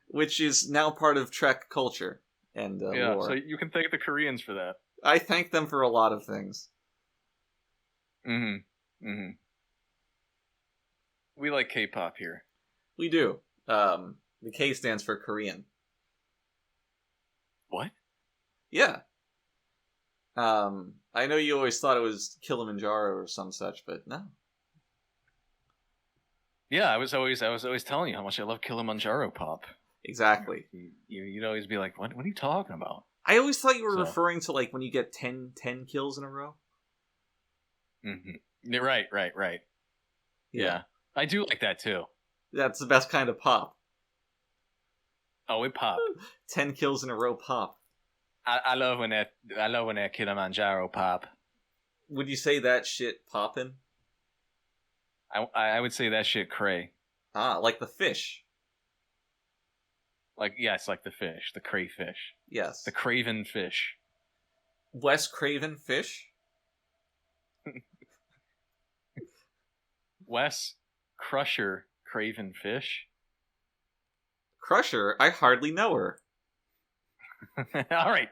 S3: which is now part of Trek culture and lore.
S4: So you can thank the Koreans for that.
S3: I thank them for a lot of things.
S4: We like K-pop here.
S3: We do. The K stands for Korean.
S4: What?
S3: Yeah. I know you always thought it was Kilimanjaro or some such, but no.
S4: Yeah, I was always telling you how much I love Kilimanjaro pop.
S3: Exactly.
S4: You'd always be like, what are you talking about?
S3: I always thought you were referring to when you get 10 kills in a row.
S4: Mm-hmm. Right. Yeah. I do like that too.
S3: That's the best kind of pop.
S4: Oh, it pop.
S3: 10 kills in a row pop.
S4: I love when that Kilimanjaro pop.
S3: Would you say that shit poppin'?
S4: I would say that shit cray.
S3: Ah, like the fish.
S4: It's like the fish, the crayfish.
S3: Yes.
S4: The craven fish.
S3: Wes Craven fish?
S4: Wes Crusher Craven fish?
S3: Crusher? I hardly know her.
S4: All right.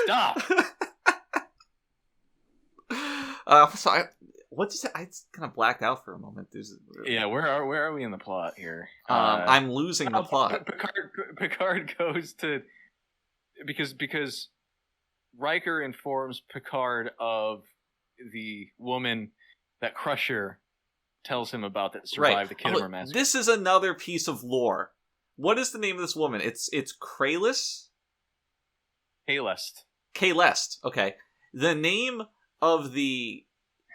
S3: Stop. So What is it? I kind of blacked out for a moment.
S4: Yeah, where are we in the plot here?
S3: I'm losing the plot.
S4: Picard goes to because Riker informs Picard of the woman that Crusher tells him about that survived the Kittimer massacre.
S3: This is another piece of lore. What is the name of this woman? It's Kralis?
S4: Kahlest.
S3: Kahlest. Okay. The name of the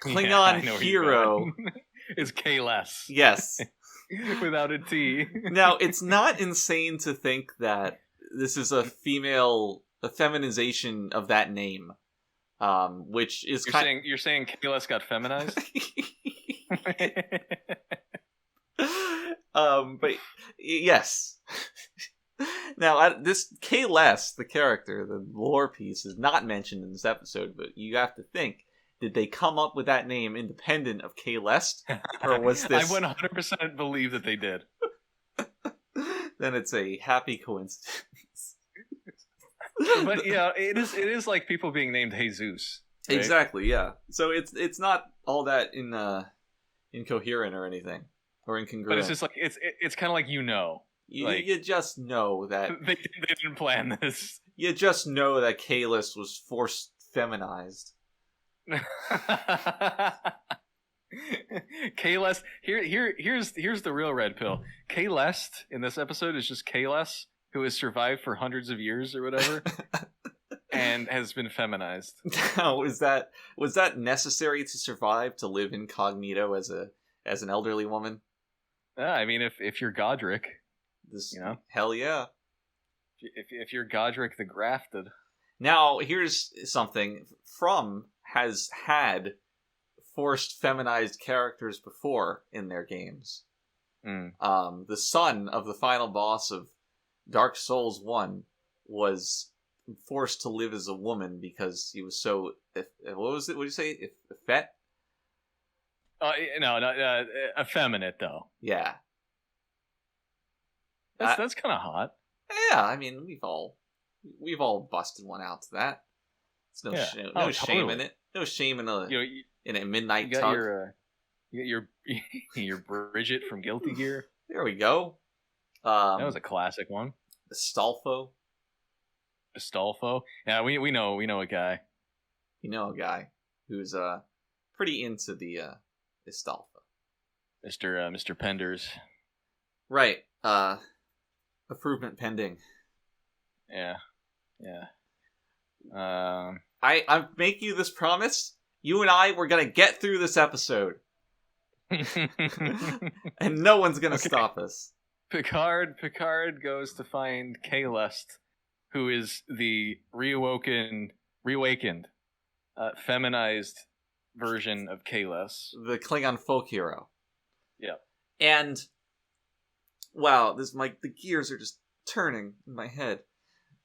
S3: Klingon hero
S4: is Kahlest.
S3: Yes.
S4: Without a T.
S3: Now, it's not insane to think that this is a feminization of that name. Which is
S4: you're saying Kahlest got feminized?
S3: But yes. Now, this Kahlest, the character, the lore piece, is not mentioned in this episode, but you have to think, did they come up with that name independent of Kahlest? Or was this...
S4: I 100% believe that they did.
S3: Then it's a happy coincidence.
S4: But yeah, it is like people being named Jesus. Right?
S3: Exactly, yeah. So it's not all that incoherent or anything. Or incongruent.
S4: But it's just like, it's kind of like,
S3: You just know that...
S4: They didn't plan this.
S3: You just know that Kahlest was forced feminized.
S4: Kahlest, here's the real red pill. Kahlest in this episode is just Kahlest, who has survived for hundreds of years or whatever, and has been feminized.
S3: Now, was that necessary to survive, to live incognito as an elderly woman?
S4: I mean, if you're Godric,
S3: hell yeah.
S4: If you're Godric the Grafted.
S3: Now, here's something. From has had forced feminized characters before in their games. The son of the final boss of Dark Souls 1 was forced to live as a woman because he was so... what was it? What did you say? Effete?
S4: No, effeminate, though.
S3: Yeah.
S4: That's kind of hot.
S3: Yeah, I mean, we've all busted one out to that. There's no shame in it. No shame in a midnight tug.
S4: You got your Bridget from Guilty Gear.
S3: There we go.
S4: That was a classic one.
S3: Astolfo.
S4: Yeah, we know a guy.
S3: You know a guy who's pretty into the Astolfo.
S4: Mr. Penders.
S3: Right. Improvement pending.
S4: Yeah.
S3: I make you this promise. You and I, we're gonna get through this episode. And no one's gonna stop us.
S4: Picard goes to find Kahlest, who is the reawakened, feminized version of Kahlest.
S3: The Klingon folk hero.
S4: Yeah.
S3: And wow, the gears are just turning in my head.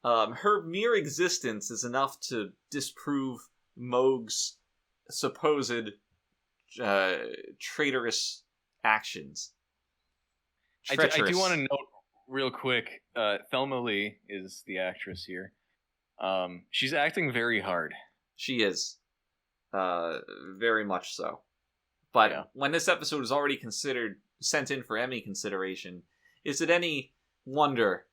S3: Her mere existence is enough to disprove Moog's supposed traitorous actions.
S4: I do want to note real quick, Thelma Lee is the actress here. She's acting very hard.
S3: She is. Very much so. But when this episode was already sent in for Emmy consideration, is it any wonder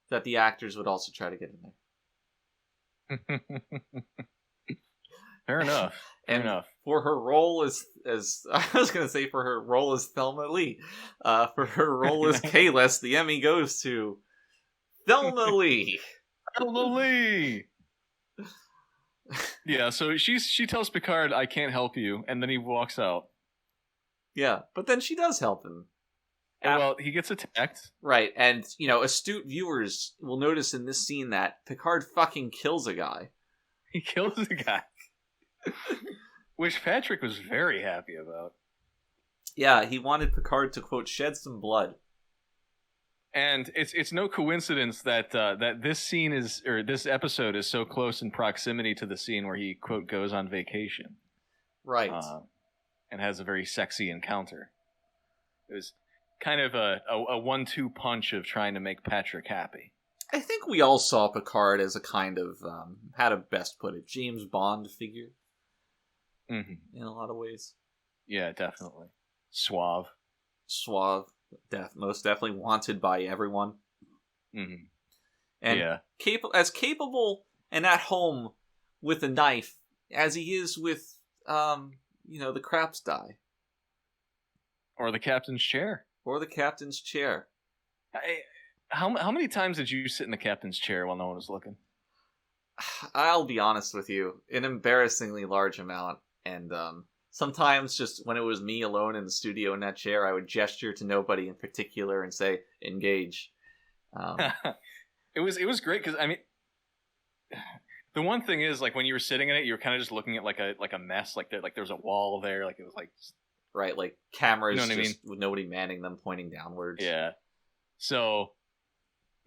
S3: that the actors would also try to get in there?
S4: Fair enough.
S3: For her role as I was going to say, for her role as Thelma Lee, for her role as Kahlest, the Emmy goes to Thelma Lee.
S4: Thelma Lee. Yeah, so she tells Picard, "I can't help you," and then he walks out.
S3: Yeah, but then she does help him.
S4: Well, he gets attacked.
S3: Right, and, astute viewers will notice in this scene that Picard fucking kills a guy.
S4: He kills a guy. Which Patrick was very happy about.
S3: Yeah, he wanted Picard to, quote, shed some blood.
S4: And it's no coincidence that this episode is so close in proximity to the scene where he, quote, goes on vacation.
S3: Right.
S4: And has a very sexy encounter. It was kind of a 1-2 punch of trying to make Patrick happy.
S3: I think we all saw Picard as a kind of, how to best put it, James Bond figure.
S4: Mm-hmm.
S3: in a lot of ways.
S4: Yeah, definitely. Suave.
S3: Suave, most definitely wanted by everyone,
S4: Mm-hmm.
S3: and
S4: Yeah.
S3: capable and at home with a knife as he is with the craps die
S4: Or the captain's chair.
S3: or the captain's chair.
S4: How many times did you sit in the captain's chair while no one was looking?
S3: I'll be honest with you, an embarrassingly large amount, and sometimes just when it was me alone in the studio in that chair, I would gesture to nobody in particular and say, engage.
S4: It was great because, I mean, the one thing is, like, when you were sitting in it, you were kind of just looking at like a mess, like there was a wall there, like it was like
S3: right, like cameras,
S4: you know what I mean?
S3: with nobody manning them, pointing downwards.
S4: Yeah. So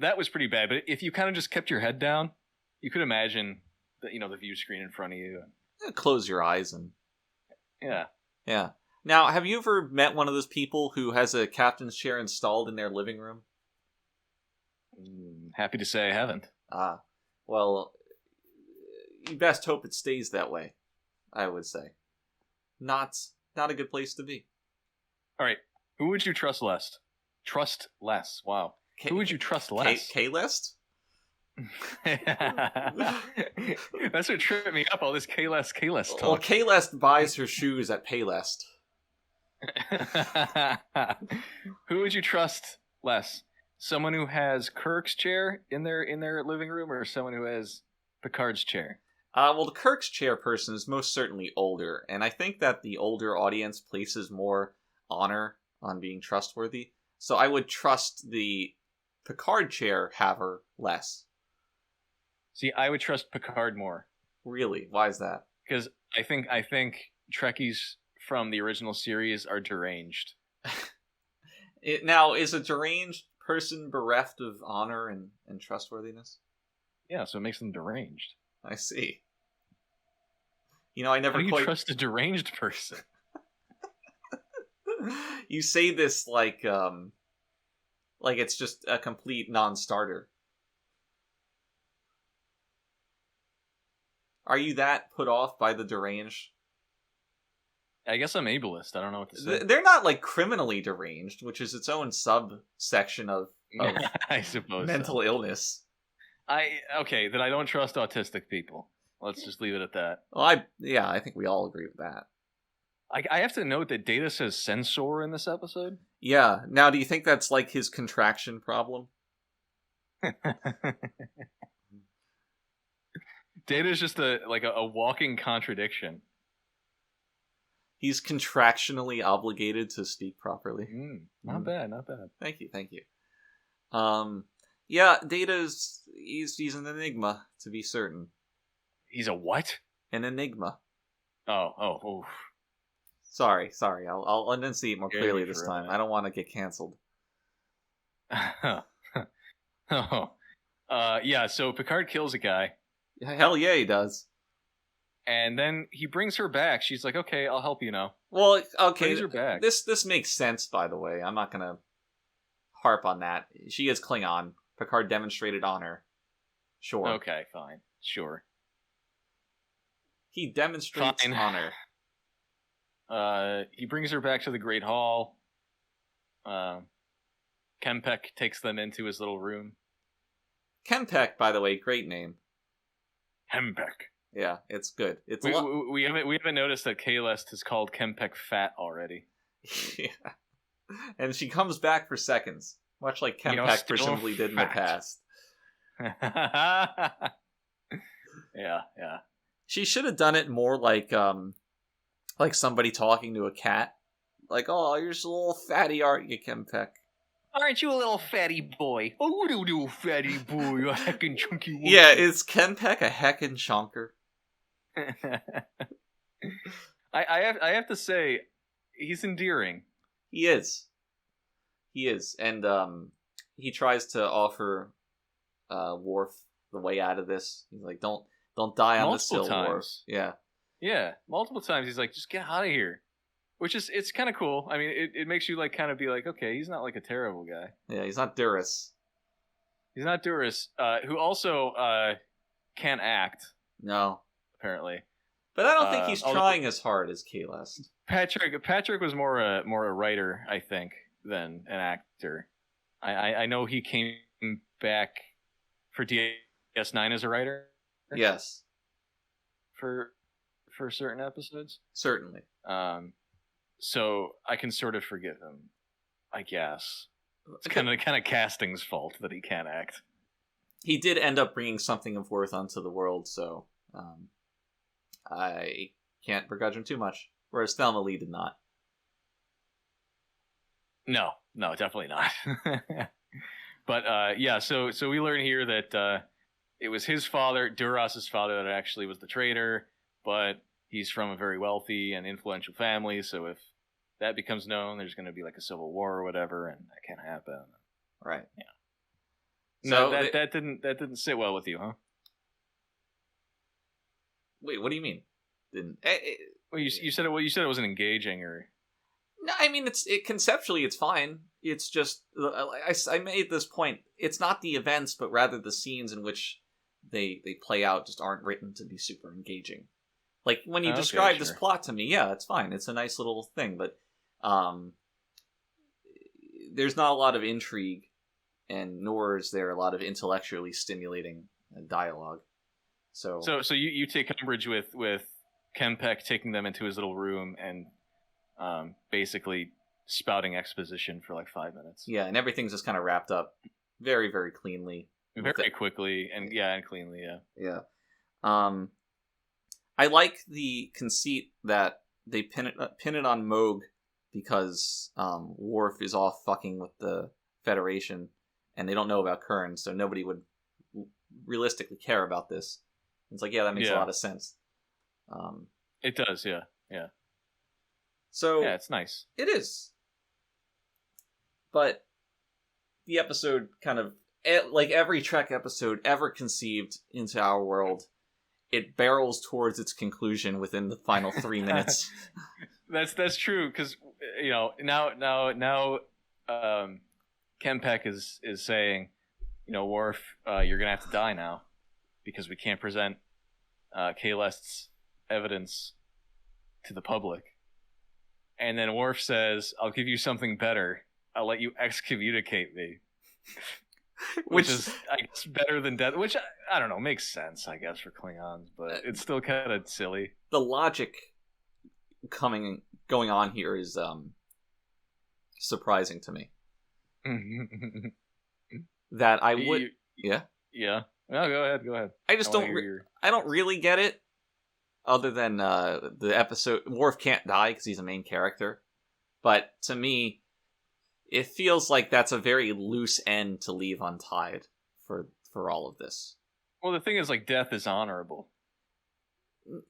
S4: that was pretty bad. But if you kind of just kept your head down, you could imagine the view screen in front of you.
S3: Close your eyes and
S4: Yeah.
S3: Now, have you ever met one of those people who has a captain's chair installed in their living room?
S4: Happy to say I haven't.
S3: Well, you best hope it stays that way, I would say. Not a good place to be.
S4: All right. Who would you trust less? Trust less. Wow. Who would you trust less?
S3: K-List?
S4: That's what tripped me up, all this K-Less talk.
S3: Well, K-List buys her shoes at Paylist.
S4: Who would you trust less? Someone who has Kirk's chair in their living room, or someone who has Picard's chair?
S3: Well, the Kirk's chair person is most certainly older, and I think that the older audience places more honor on being trustworthy. So I would trust the Picard chair haver less.
S4: See, I would trust Picard more.
S3: Really? Why is that?
S4: Because I think Trekkies from the original series are deranged.
S3: Now, is a deranged person bereft of honor and trustworthiness?
S4: Yeah, so it makes them deranged.
S3: I see. I never
S4: How do you
S3: quite
S4: trust a deranged person?
S3: You say this like it's just a complete non-starter. Are you that put off by the deranged?
S4: I guess I'm ableist. I don't know what to say.
S3: They're not like criminally deranged, which is its own subsection of
S4: I suppose
S3: mental illness.
S4: Then I don't trust autistic people. Let's just leave it at that.
S3: Well, I think we all agree with that.
S4: I have to note that Data says censor in this episode.
S3: Yeah. Now, do you think that's like his contraction problem?
S4: Data's just a walking contradiction.
S3: He's contractionally obligated to speak properly.
S4: Not bad.
S3: Thank you. Yeah, he's an enigma, to be certain.
S4: He's a what?
S3: An enigma.
S4: Oh.
S3: Sorry. I'll enunciate more clearly this time.
S4: Right.
S3: I don't want to get canceled.
S4: Yeah, so Picard kills a guy.
S3: Hell yeah, he does.
S4: And then he brings her back. She's like, okay, I'll help you now.
S3: Well, okay.
S4: Brings her back.
S3: This makes sense, by the way. I'm not going to harp on that. She is Klingon. Picard demonstrated honor. Sure.
S4: Okay, fine. Sure.
S3: He demonstrates honor.
S4: He brings her back to the Great Hall. Kempek takes them into his little room.
S3: Kempek, by the way, great name.
S4: Kempek.
S3: Yeah, it's good.
S4: We haven't noticed that Kaylest has called Kempek fat already.
S3: Yeah. And she comes back for seconds, much like Kempek presumably did in the past.
S4: Yeah.
S3: She should have done it more like somebody talking to a cat. Like, oh, you're just a little fatty, aren't you, Kempek?
S4: Aren't you a little fatty boy? Oh, little fatty boy, a heckin' chunky one.
S3: Yeah, is Kempek a heckin' chunker?
S4: I have to say, he's endearing.
S3: He is, and he tries to offer Worf the way out of this. He's like, "Don't die on the sill, Worf."
S4: Yeah, multiple times. He's like, "Just get out of here," which is it's kind of cool. I mean, it makes you like kind of be like, okay, he's not like a terrible guy.
S3: Yeah, he's not Duras.
S4: He's not Duras, who also can't act.
S3: No,
S4: apparently.
S3: But I don't think he's
S4: although-
S3: trying as hard as Kahlest.
S4: Patrick was more a writer, I think, than an actor. I know he came back for DS9 as a writer.
S3: Yes,
S4: For certain episodes.
S3: certainly.
S4: So I can sort of forgive him, I guess. It's kind of casting's fault that he can't act.
S3: He did end up bringing something of worth onto the world, so I can't begrudge him too much. Whereas Thelma Lee did not.
S4: No, definitely not. But yeah, so we learn here that it was his father, Duras's father, that actually was the traitor, but he's from a very wealthy and influential family, so if that becomes known, there's going to be like a civil war or whatever, and that can't happen.
S3: Right.
S4: Yeah.
S3: So
S4: No, that didn't sit well with you, huh?
S3: Wait, what do you mean? Didn't?
S4: Well, you said it. Well, you said it wasn't engaging, or
S3: No, I mean conceptually it's fine. It's just I made this point. It's not the events, but rather the scenes in which they play out just aren't written to be super engaging. Like when you describe this plot to me, yeah, it's fine. It's a nice little thing, but there's not a lot of intrigue, and nor is there a lot of intellectually stimulating dialogue. So
S4: you take umbrage with Kempek taking them into his little room and basically spouting exposition for like 5 minutes.
S3: Yeah, and everything's just kind of wrapped up very, very cleanly.
S4: Very quickly and cleanly, yeah.
S3: Yeah. I like the conceit that they pin it on Moog because Worf is off fucking with the Federation and they don't know about Kern, so nobody would realistically care about this. It's like, yeah, that makes a lot of sense.
S4: It does, yeah.
S3: So
S4: yeah, it's nice.
S3: It is. But the episode kind of, like every Trek episode ever conceived into our world, it barrels towards its conclusion within the final 3 minutes.
S4: That's true, because now Kempek is saying, Worf, you're gonna have to die now because we can't present Kahlest's evidence to the public. And then Worf says, I'll give you something better. I'll let you excommunicate me. Which is, I guess, better than death. Which, I don't know, makes sense, I guess, for Klingons. But it's still kind of silly.
S3: The logic going on here is surprising to me. That I would... Yeah?
S4: Yeah. No, go ahead.
S3: I just don't... I don't really get it. Other than the episode... Worf can't die because he's a main character. But to me, it feels like that's a very loose end to leave untied for all of this.
S4: Well, the thing is, like, death is honorable.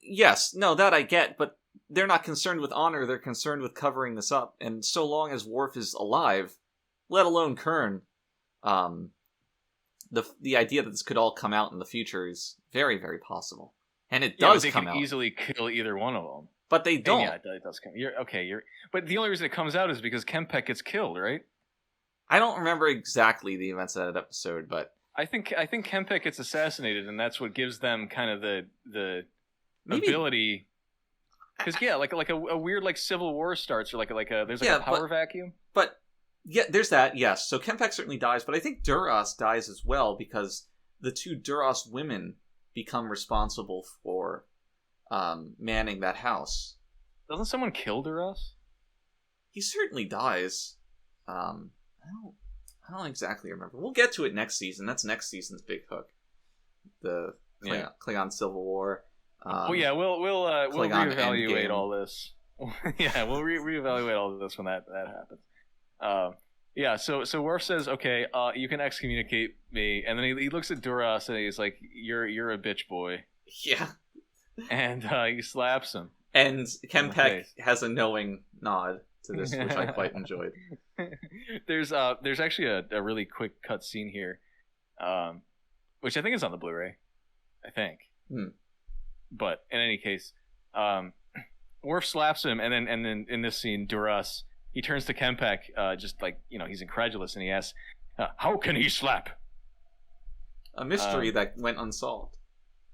S3: Yes, no, that I get, but they're not concerned with honor, they're concerned with covering this up. And so long as Worf is alive, let alone Kern, the idea that this could all come out in the future is very, very possible. And it does come out.
S4: They can easily kill either one of them.
S3: But they don't.
S4: Yeah, it does come. But the only reason it comes out is because Kempek gets killed, right?
S3: I don't remember exactly the events of that episode, but
S4: I think Kempek gets assassinated, and that's what gives them kind of the ability. Because like a weird like civil war starts, or there's a power vacuum.
S3: But yeah, there's that. Yes, so Kempek certainly dies, but I think Duras dies as well because the two Duras women become responsible for manning that house.
S4: Doesn't someone kill Duras?
S3: He certainly dies. I don't exactly remember. We'll get to it next season. That's next season's big hook. The Klingon Civil War.
S4: We'll reevaluate
S3: Endgame.
S4: all this. Yeah, we'll reevaluate all this when that happens. So Worf says, okay, you can excommunicate me, and then he looks at Duras and he's like, you're a bitch boy.
S3: Yeah.
S4: And he slaps him.
S3: And Kempek has a knowing nod to this, which I quite enjoyed.
S4: There's actually a really quick cut scene here, which I think is on the Blu-ray. I think. But in any case, Worf slaps him, and then in this scene, Duras, he turns to Kempek, just like, he's incredulous, and he asks, "How can he slap?"
S3: A mystery that went unsolved.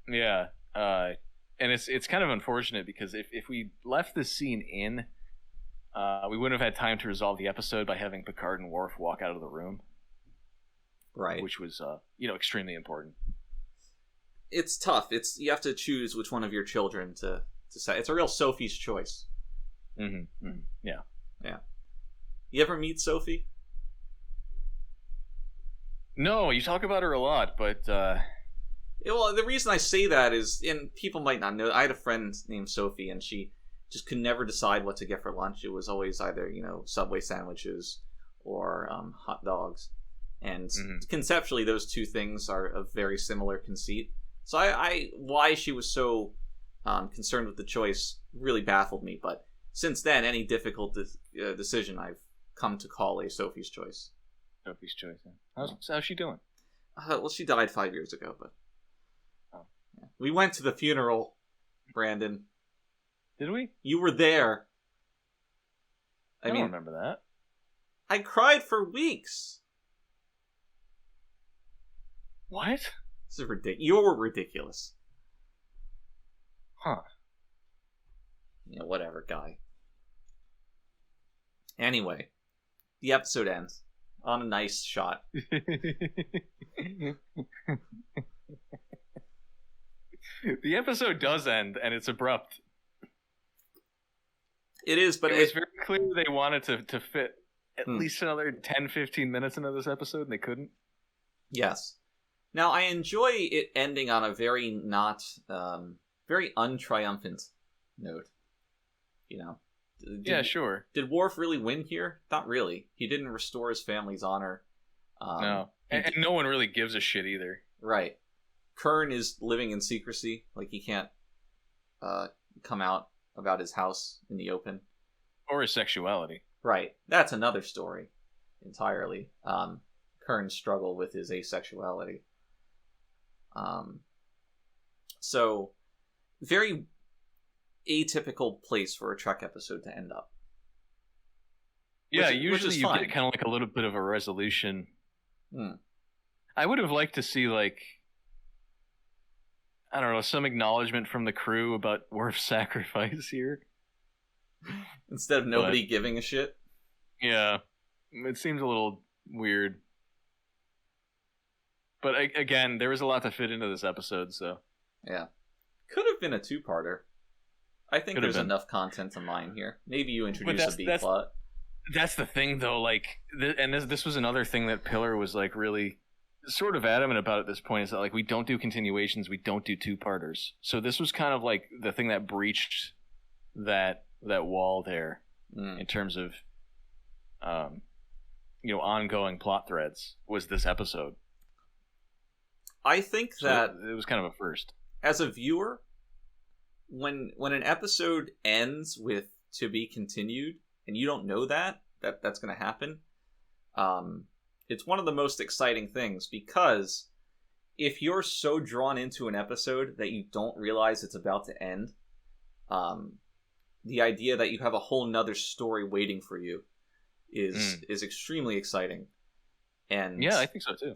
S4: Yeah. And it's kind of unfortunate because if we left this scene in, we wouldn't have had time to resolve the episode by having Picard and Worf walk out of the room.
S3: Right.
S4: Which was, extremely important.
S3: It's tough. You have to choose which one of your children to say. It's a real Sophie's choice.
S4: Mm-hmm. Mm-hmm. Yeah.
S3: Yeah. You ever meet Sophie?
S4: No, you talk about her a lot, but...
S3: Well, the reason I say that is, and people might not know, I had a friend named Sophie, and she just could never decide what to get for lunch. It was always either, Subway sandwiches or hot dogs. And conceptually, those two things are a very similar conceit. So why she was so concerned with the choice really baffled me. But since then, any difficult decision I've come to call a Sophie's choice.
S4: Sophie's choice. Yeah. How's she doing?
S3: Well, she died 5 years ago, but
S4: yeah.
S3: We went to the funeral, Brandon.
S4: Did we?
S3: You were there.
S4: I don't remember that.
S3: I cried for weeks.
S4: What?
S3: This is ridiculous. You were ridiculous.
S4: Huh.
S3: Whatever, guy. Anyway, the episode ends on a nice shot.
S4: The episode does end, and it's abrupt.
S3: It is, but
S4: it was very clear they wanted to fit at least another 10-15 minutes into this episode, and they couldn't.
S3: Yes. Now, I enjoy it ending on a very very untriumphant note.
S4: Yeah, sure.
S3: Did Worf really win here? Not really. He didn't restore his family's honor.
S4: No. And no one really gives a shit either.
S3: Right. Kern is living in secrecy. Like, he can't come out about his house in the open.
S4: Or his sexuality.
S3: Right. That's another story entirely. Kern's struggle with his asexuality. So, very atypical place for a Trek episode to end up.
S4: Yeah, usually you get kind of like a little bit of a resolution. I would have liked to see, like, I don't know, some acknowledgement from the crew about Worf's sacrifice here.
S3: Instead of nobody giving a shit?
S4: Yeah. It seems a little weird. But again, there was a lot to fit into this episode, so... Yeah.
S3: Could have been a two-parter. I think there's enough content to mine here. Maybe you introduce a B-plot.
S4: That's the thing, though, like... this was another thing that Pillar was, like, really... sort of adamant about at this point, is that, like, we don't do continuations, we don't do two-parters. So this was kind of like the thing that breached that wall there in terms of ongoing plot threads, was this episode.
S3: I think that
S4: it was kind of a first.
S3: As a viewer, when an episode ends with "to be continued" and you don't know that's going to happen, it's one of the most exciting things, because if you're so drawn into an episode that you don't realize it's about to end, the idea that you have a whole nother story waiting for you is extremely exciting. And
S4: yeah, I think so too.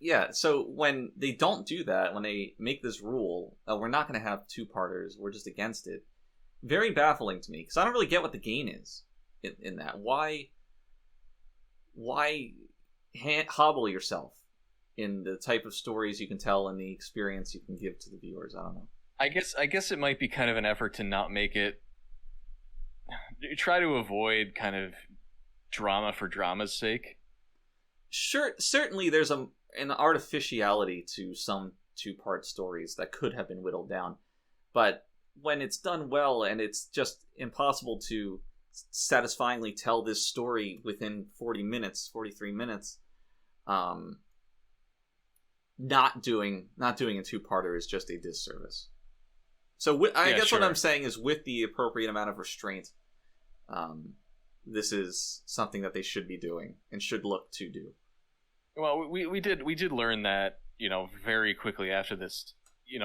S3: Yeah, so when they don't do that, when they make this rule, we're not going to have two-parters, we're just against it, very baffling to me, because I don't really get what the gain is in that. Why hobble yourself in the type of stories you can tell and the experience you can give to the viewers? I don't know.
S4: I guess it might be kind of an effort to not make it... try to avoid kind of drama for drama's sake.
S3: Sure, certainly there's an artificiality to some two-part stories that could have been whittled down. But when it's done well and it's just impossible to satisfyingly tell this story within 43 minutes, not doing a two-parter is just a disservice. So I guess what I'm saying is, with the appropriate amount of restraint, this is something that they should be doing and should look to do.
S4: Well, we did learn that, very quickly after this,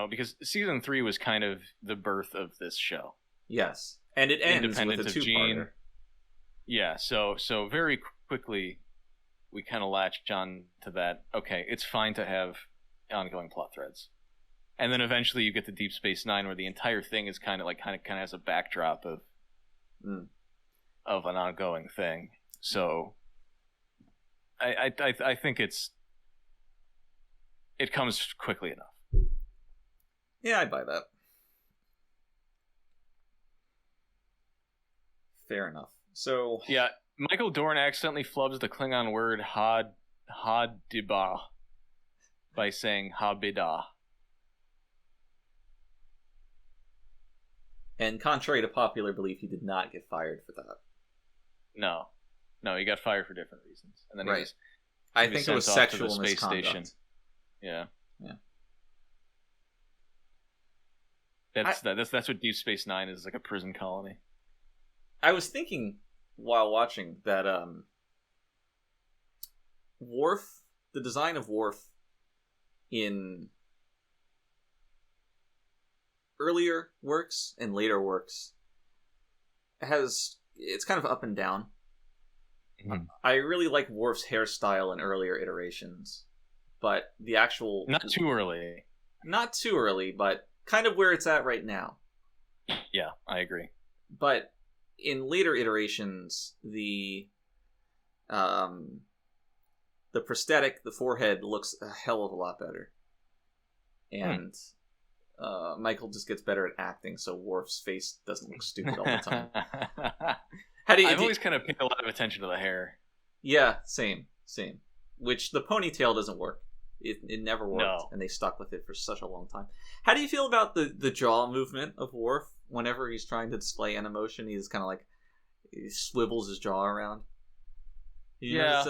S4: because season 3 was kind of the birth of this show.
S3: Yes, and it ends with a two-parter.
S4: Yeah, so very quickly we kind of latched on to that. Okay, it's fine to have ongoing plot threads. And then eventually you get to Deep Space Nine, where the entire thing is kind of has a backdrop of an ongoing thing. So I think it comes quickly enough.
S3: Yeah, I buy that. Fair enough. So
S4: yeah, Michael Dorn accidentally flubs the Klingon word Hadibah by saying Habidah.
S3: And contrary to popular belief, he did not get fired for that.
S4: No, he got fired for different reasons, and then
S3: right. I think it was sexual
S4: to the space
S3: misconduct.
S4: station. Yeah. That's what Deep Space Nine is, like a prison colony.
S3: I was thinking while watching that Worf, the design of Worf in earlier works and later works it's kind of up and down. Mm-hmm. I really like Worf's hairstyle in earlier iterations, but the actual
S4: not too early,
S3: but kind of where it's at right now.
S4: Yeah, I agree.
S3: But in later iterations, the prosthetic, the forehead, looks a hell of a lot better, and Michael just gets better at acting, so Worf's face doesn't look stupid all the time.
S4: I've always kind of paid a lot of attention to the hair.
S3: Yeah, same. Which the ponytail doesn't work. It never worked, and they stuck with it for such a long time. How do you feel about the jaw movement of Worf? Whenever he's trying to display an emotion, he's kind of like he swivels his jaw around.
S4: Yeah,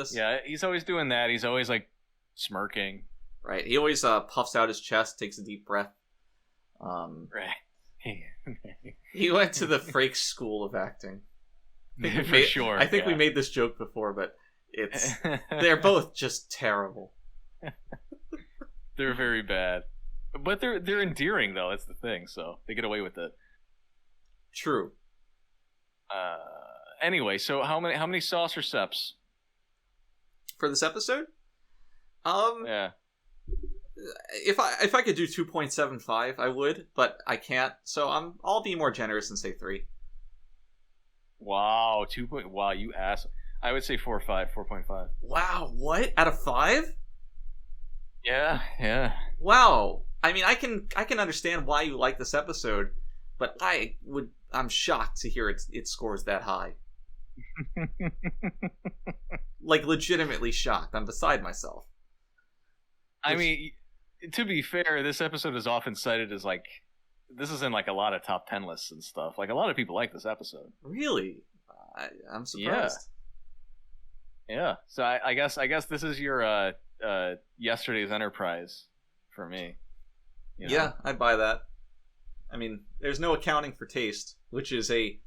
S4: he's always doing that. He's always like smirking.
S3: Right. He always puffs out his chest, takes a deep breath.
S4: Right.
S3: He went to the Frakes School of Acting.
S4: Sure.
S3: I think we made this joke before, but they're both just terrible.
S4: They're very bad, but they're endearing though. That's the thing. So they get away with it.
S3: True.
S4: Anyway, so how many saucer seps
S3: for this episode?
S4: Yeah.
S3: If I could do 2.75, I would, but I can't. So I'll be more generous and say 3.
S4: Wow, wow, you ass. I would say 4.5.
S3: Wow, what? Out of 5?
S4: Yeah.
S3: Wow. I mean, I can understand why you like this episode, but I'm shocked to hear it scores that high. Like legitimately shocked. I'm beside myself.
S4: I mean, to be fair, this episode is often cited as like this is in like a lot of top 10 lists and stuff. Like a lot of people like this episode.
S3: Really? I'm surprised.
S4: Yeah. So I guess this is your yesterday's Enterprise for me. You know?
S3: Yeah, I buy that. I mean, there's no accounting for taste, which is a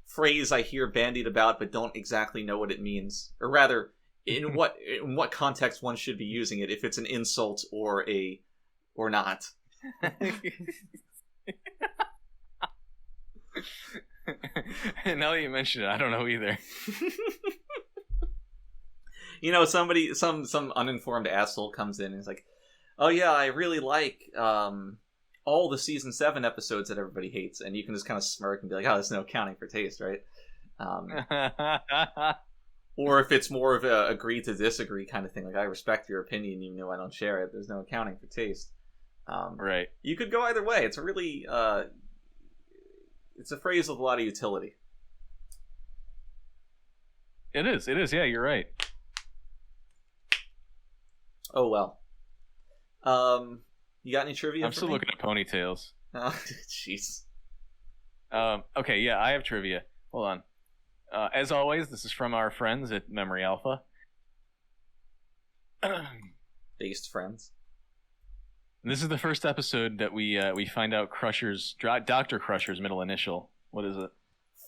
S3: phrase I hear bandied about but don't exactly know what it means. Or rather, in what context one should be using it, if it's an insult or not.
S4: Now that you mention it, I don't know either.
S3: You know, some uninformed asshole comes in and is like, "Oh yeah, I really like all the season 7 episodes that everybody hates," and you can just kind of smirk and be like, "Oh, there's no accounting for taste, right?" Or if it's more of a agree to disagree kind of thing, like I respect your opinion even though I don't share it. There's no accounting for taste.
S4: Right. You
S3: could go either way. It's a really it's a phrase with a lot of utility.
S4: It is. Yeah, you're right.
S3: Oh well. You got any trivia?
S4: I'm still looking at ponytails.
S3: Oh, jeez.
S4: Okay, yeah, I have trivia. Hold on. As always, this is from our friends at Memory Alpha.
S3: Based friends.
S4: And this is the first episode that we find out Dr. Crusher's middle initial. What is it?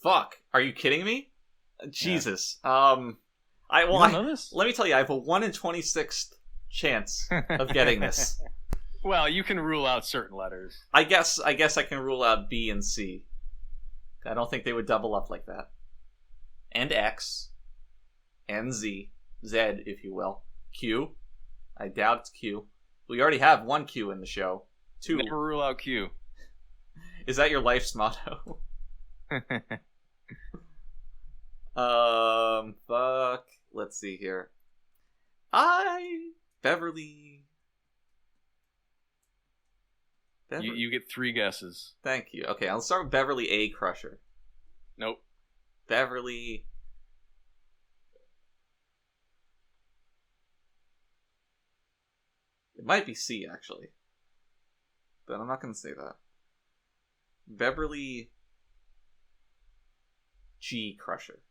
S3: Fuck. Are you kidding me? Jesus.
S4: You don't know this?
S3: Let me tell you, I have a 1 in 26th chance of getting this.
S4: Well, you can rule out certain letters.
S3: I guess I can rule out B and C. I don't think they would double up like that. And X. And Z. Z, if you will. Q. I doubt it's Q. We already have one Q in the show. 2.
S4: Never rule out Q.
S3: Is that your life's motto? Fuck. Let's see here. Beverly.
S4: You get 3 guesses.
S3: Thank you. Okay, I'll start with Beverly A. Crusher.
S4: Nope.
S3: Beverly. It might be C, actually. But I'm not going to say that. Beverly G. Crusher.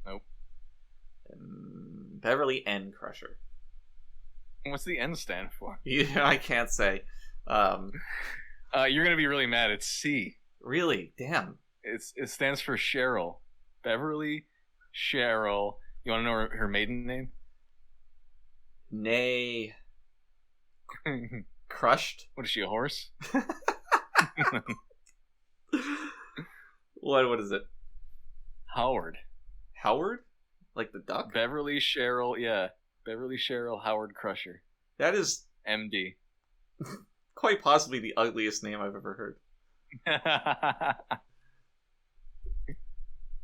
S4: Nope.
S3: Beverly N. Crusher.
S4: What's the N stand for?
S3: Yeah, I can't say.
S4: You're gonna be really mad. It's C.
S3: Really? Damn.
S4: It stands for Cheryl. Beverly Cheryl. You want to know her maiden name?
S3: Nay. Crushed?
S4: What is she, a horse?
S3: What is it?
S4: Howard.
S3: Howard? Like the duck?
S4: Beverly Cheryl, yeah. Beverly Cheryl Howard Crusher.
S3: That is
S4: MD.
S3: quite possibly the ugliest name I've ever heard.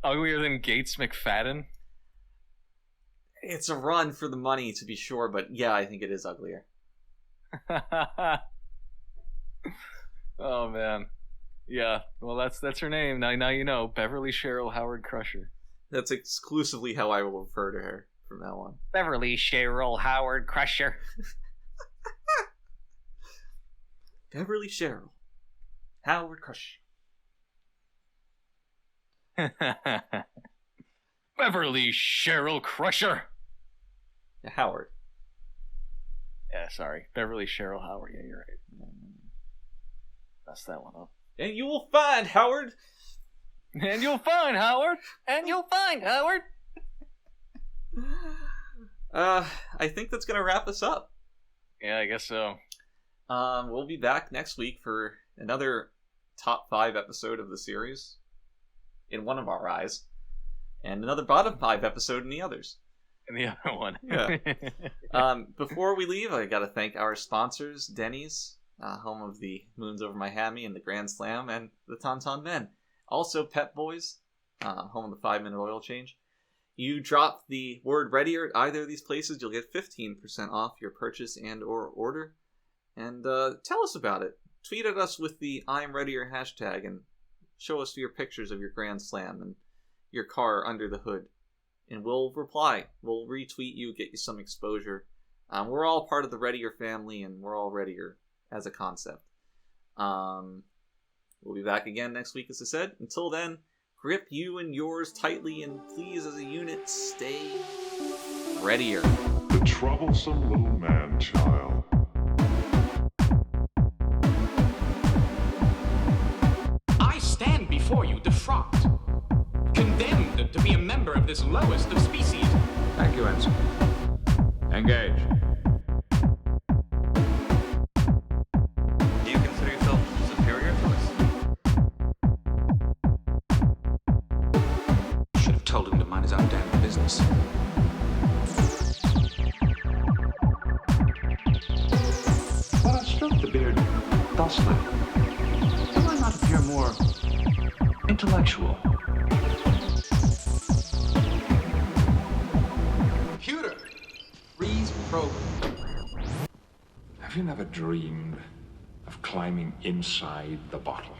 S4: Uglier than Gates McFadden?
S3: It's a run for the money, to be sure, but yeah, I think it is uglier.
S4: Oh man, yeah. Well, that's her name. Now you know. Beverly Cheryl Howard Crusher.
S3: That's exclusively how I will refer to her from now on.
S4: Beverly Cheryl Howard Crusher.
S3: Beverly Cheryl Howard Crusher.
S4: Beverly Cheryl Crusher.
S3: Howard.
S4: Yeah, sorry. Beverly Cheryl Howard. Yeah, you're right. Messed that one up.
S3: And you will find Howard.
S4: And you'll find Howard. And you'll find Howard.
S3: I think that's gonna wrap us up.
S4: Yeah, I guess so.
S3: We'll be back next week for another top 5 episode of the series in one of our eyes, and another bottom 5 episode in the others.
S4: And the other one.
S3: Yeah. Before we leave, I gotta thank our sponsors, Denny's, home of the Moons Over My Hammy and the Grand Slam, and the Tauntaun Men. Also, Pep Boys, home of the 5-minute oil change. You drop the word Readier at either of these places, you'll get 15% off your purchase and or order. And tell us about it. Tweet at us with the I'm Readier hashtag and show us your pictures of your Grand Slam and your car under the hood. And we'll reply. We'll retweet you, get you some exposure. We're all part of the Readier family, and we're all Readier as a concept. We'll be back again next week, as I said. Until then, grip you and yours tightly, and please, as a unit, stay Readier.
S5: The troublesome little man-child.
S6: I stand before you defrocked, condemned to be a member of this lowest of species.
S1: Thank you, Ensign. Engage.
S2: Do you consider yourself superior to us?
S6: Should have told him to mind his own damn business.
S5: But I stroked the beard thusly. Do I not appear more intellectual?
S6: Computer, freeze program.
S5: Have you never dreamed of climbing inside the bottle?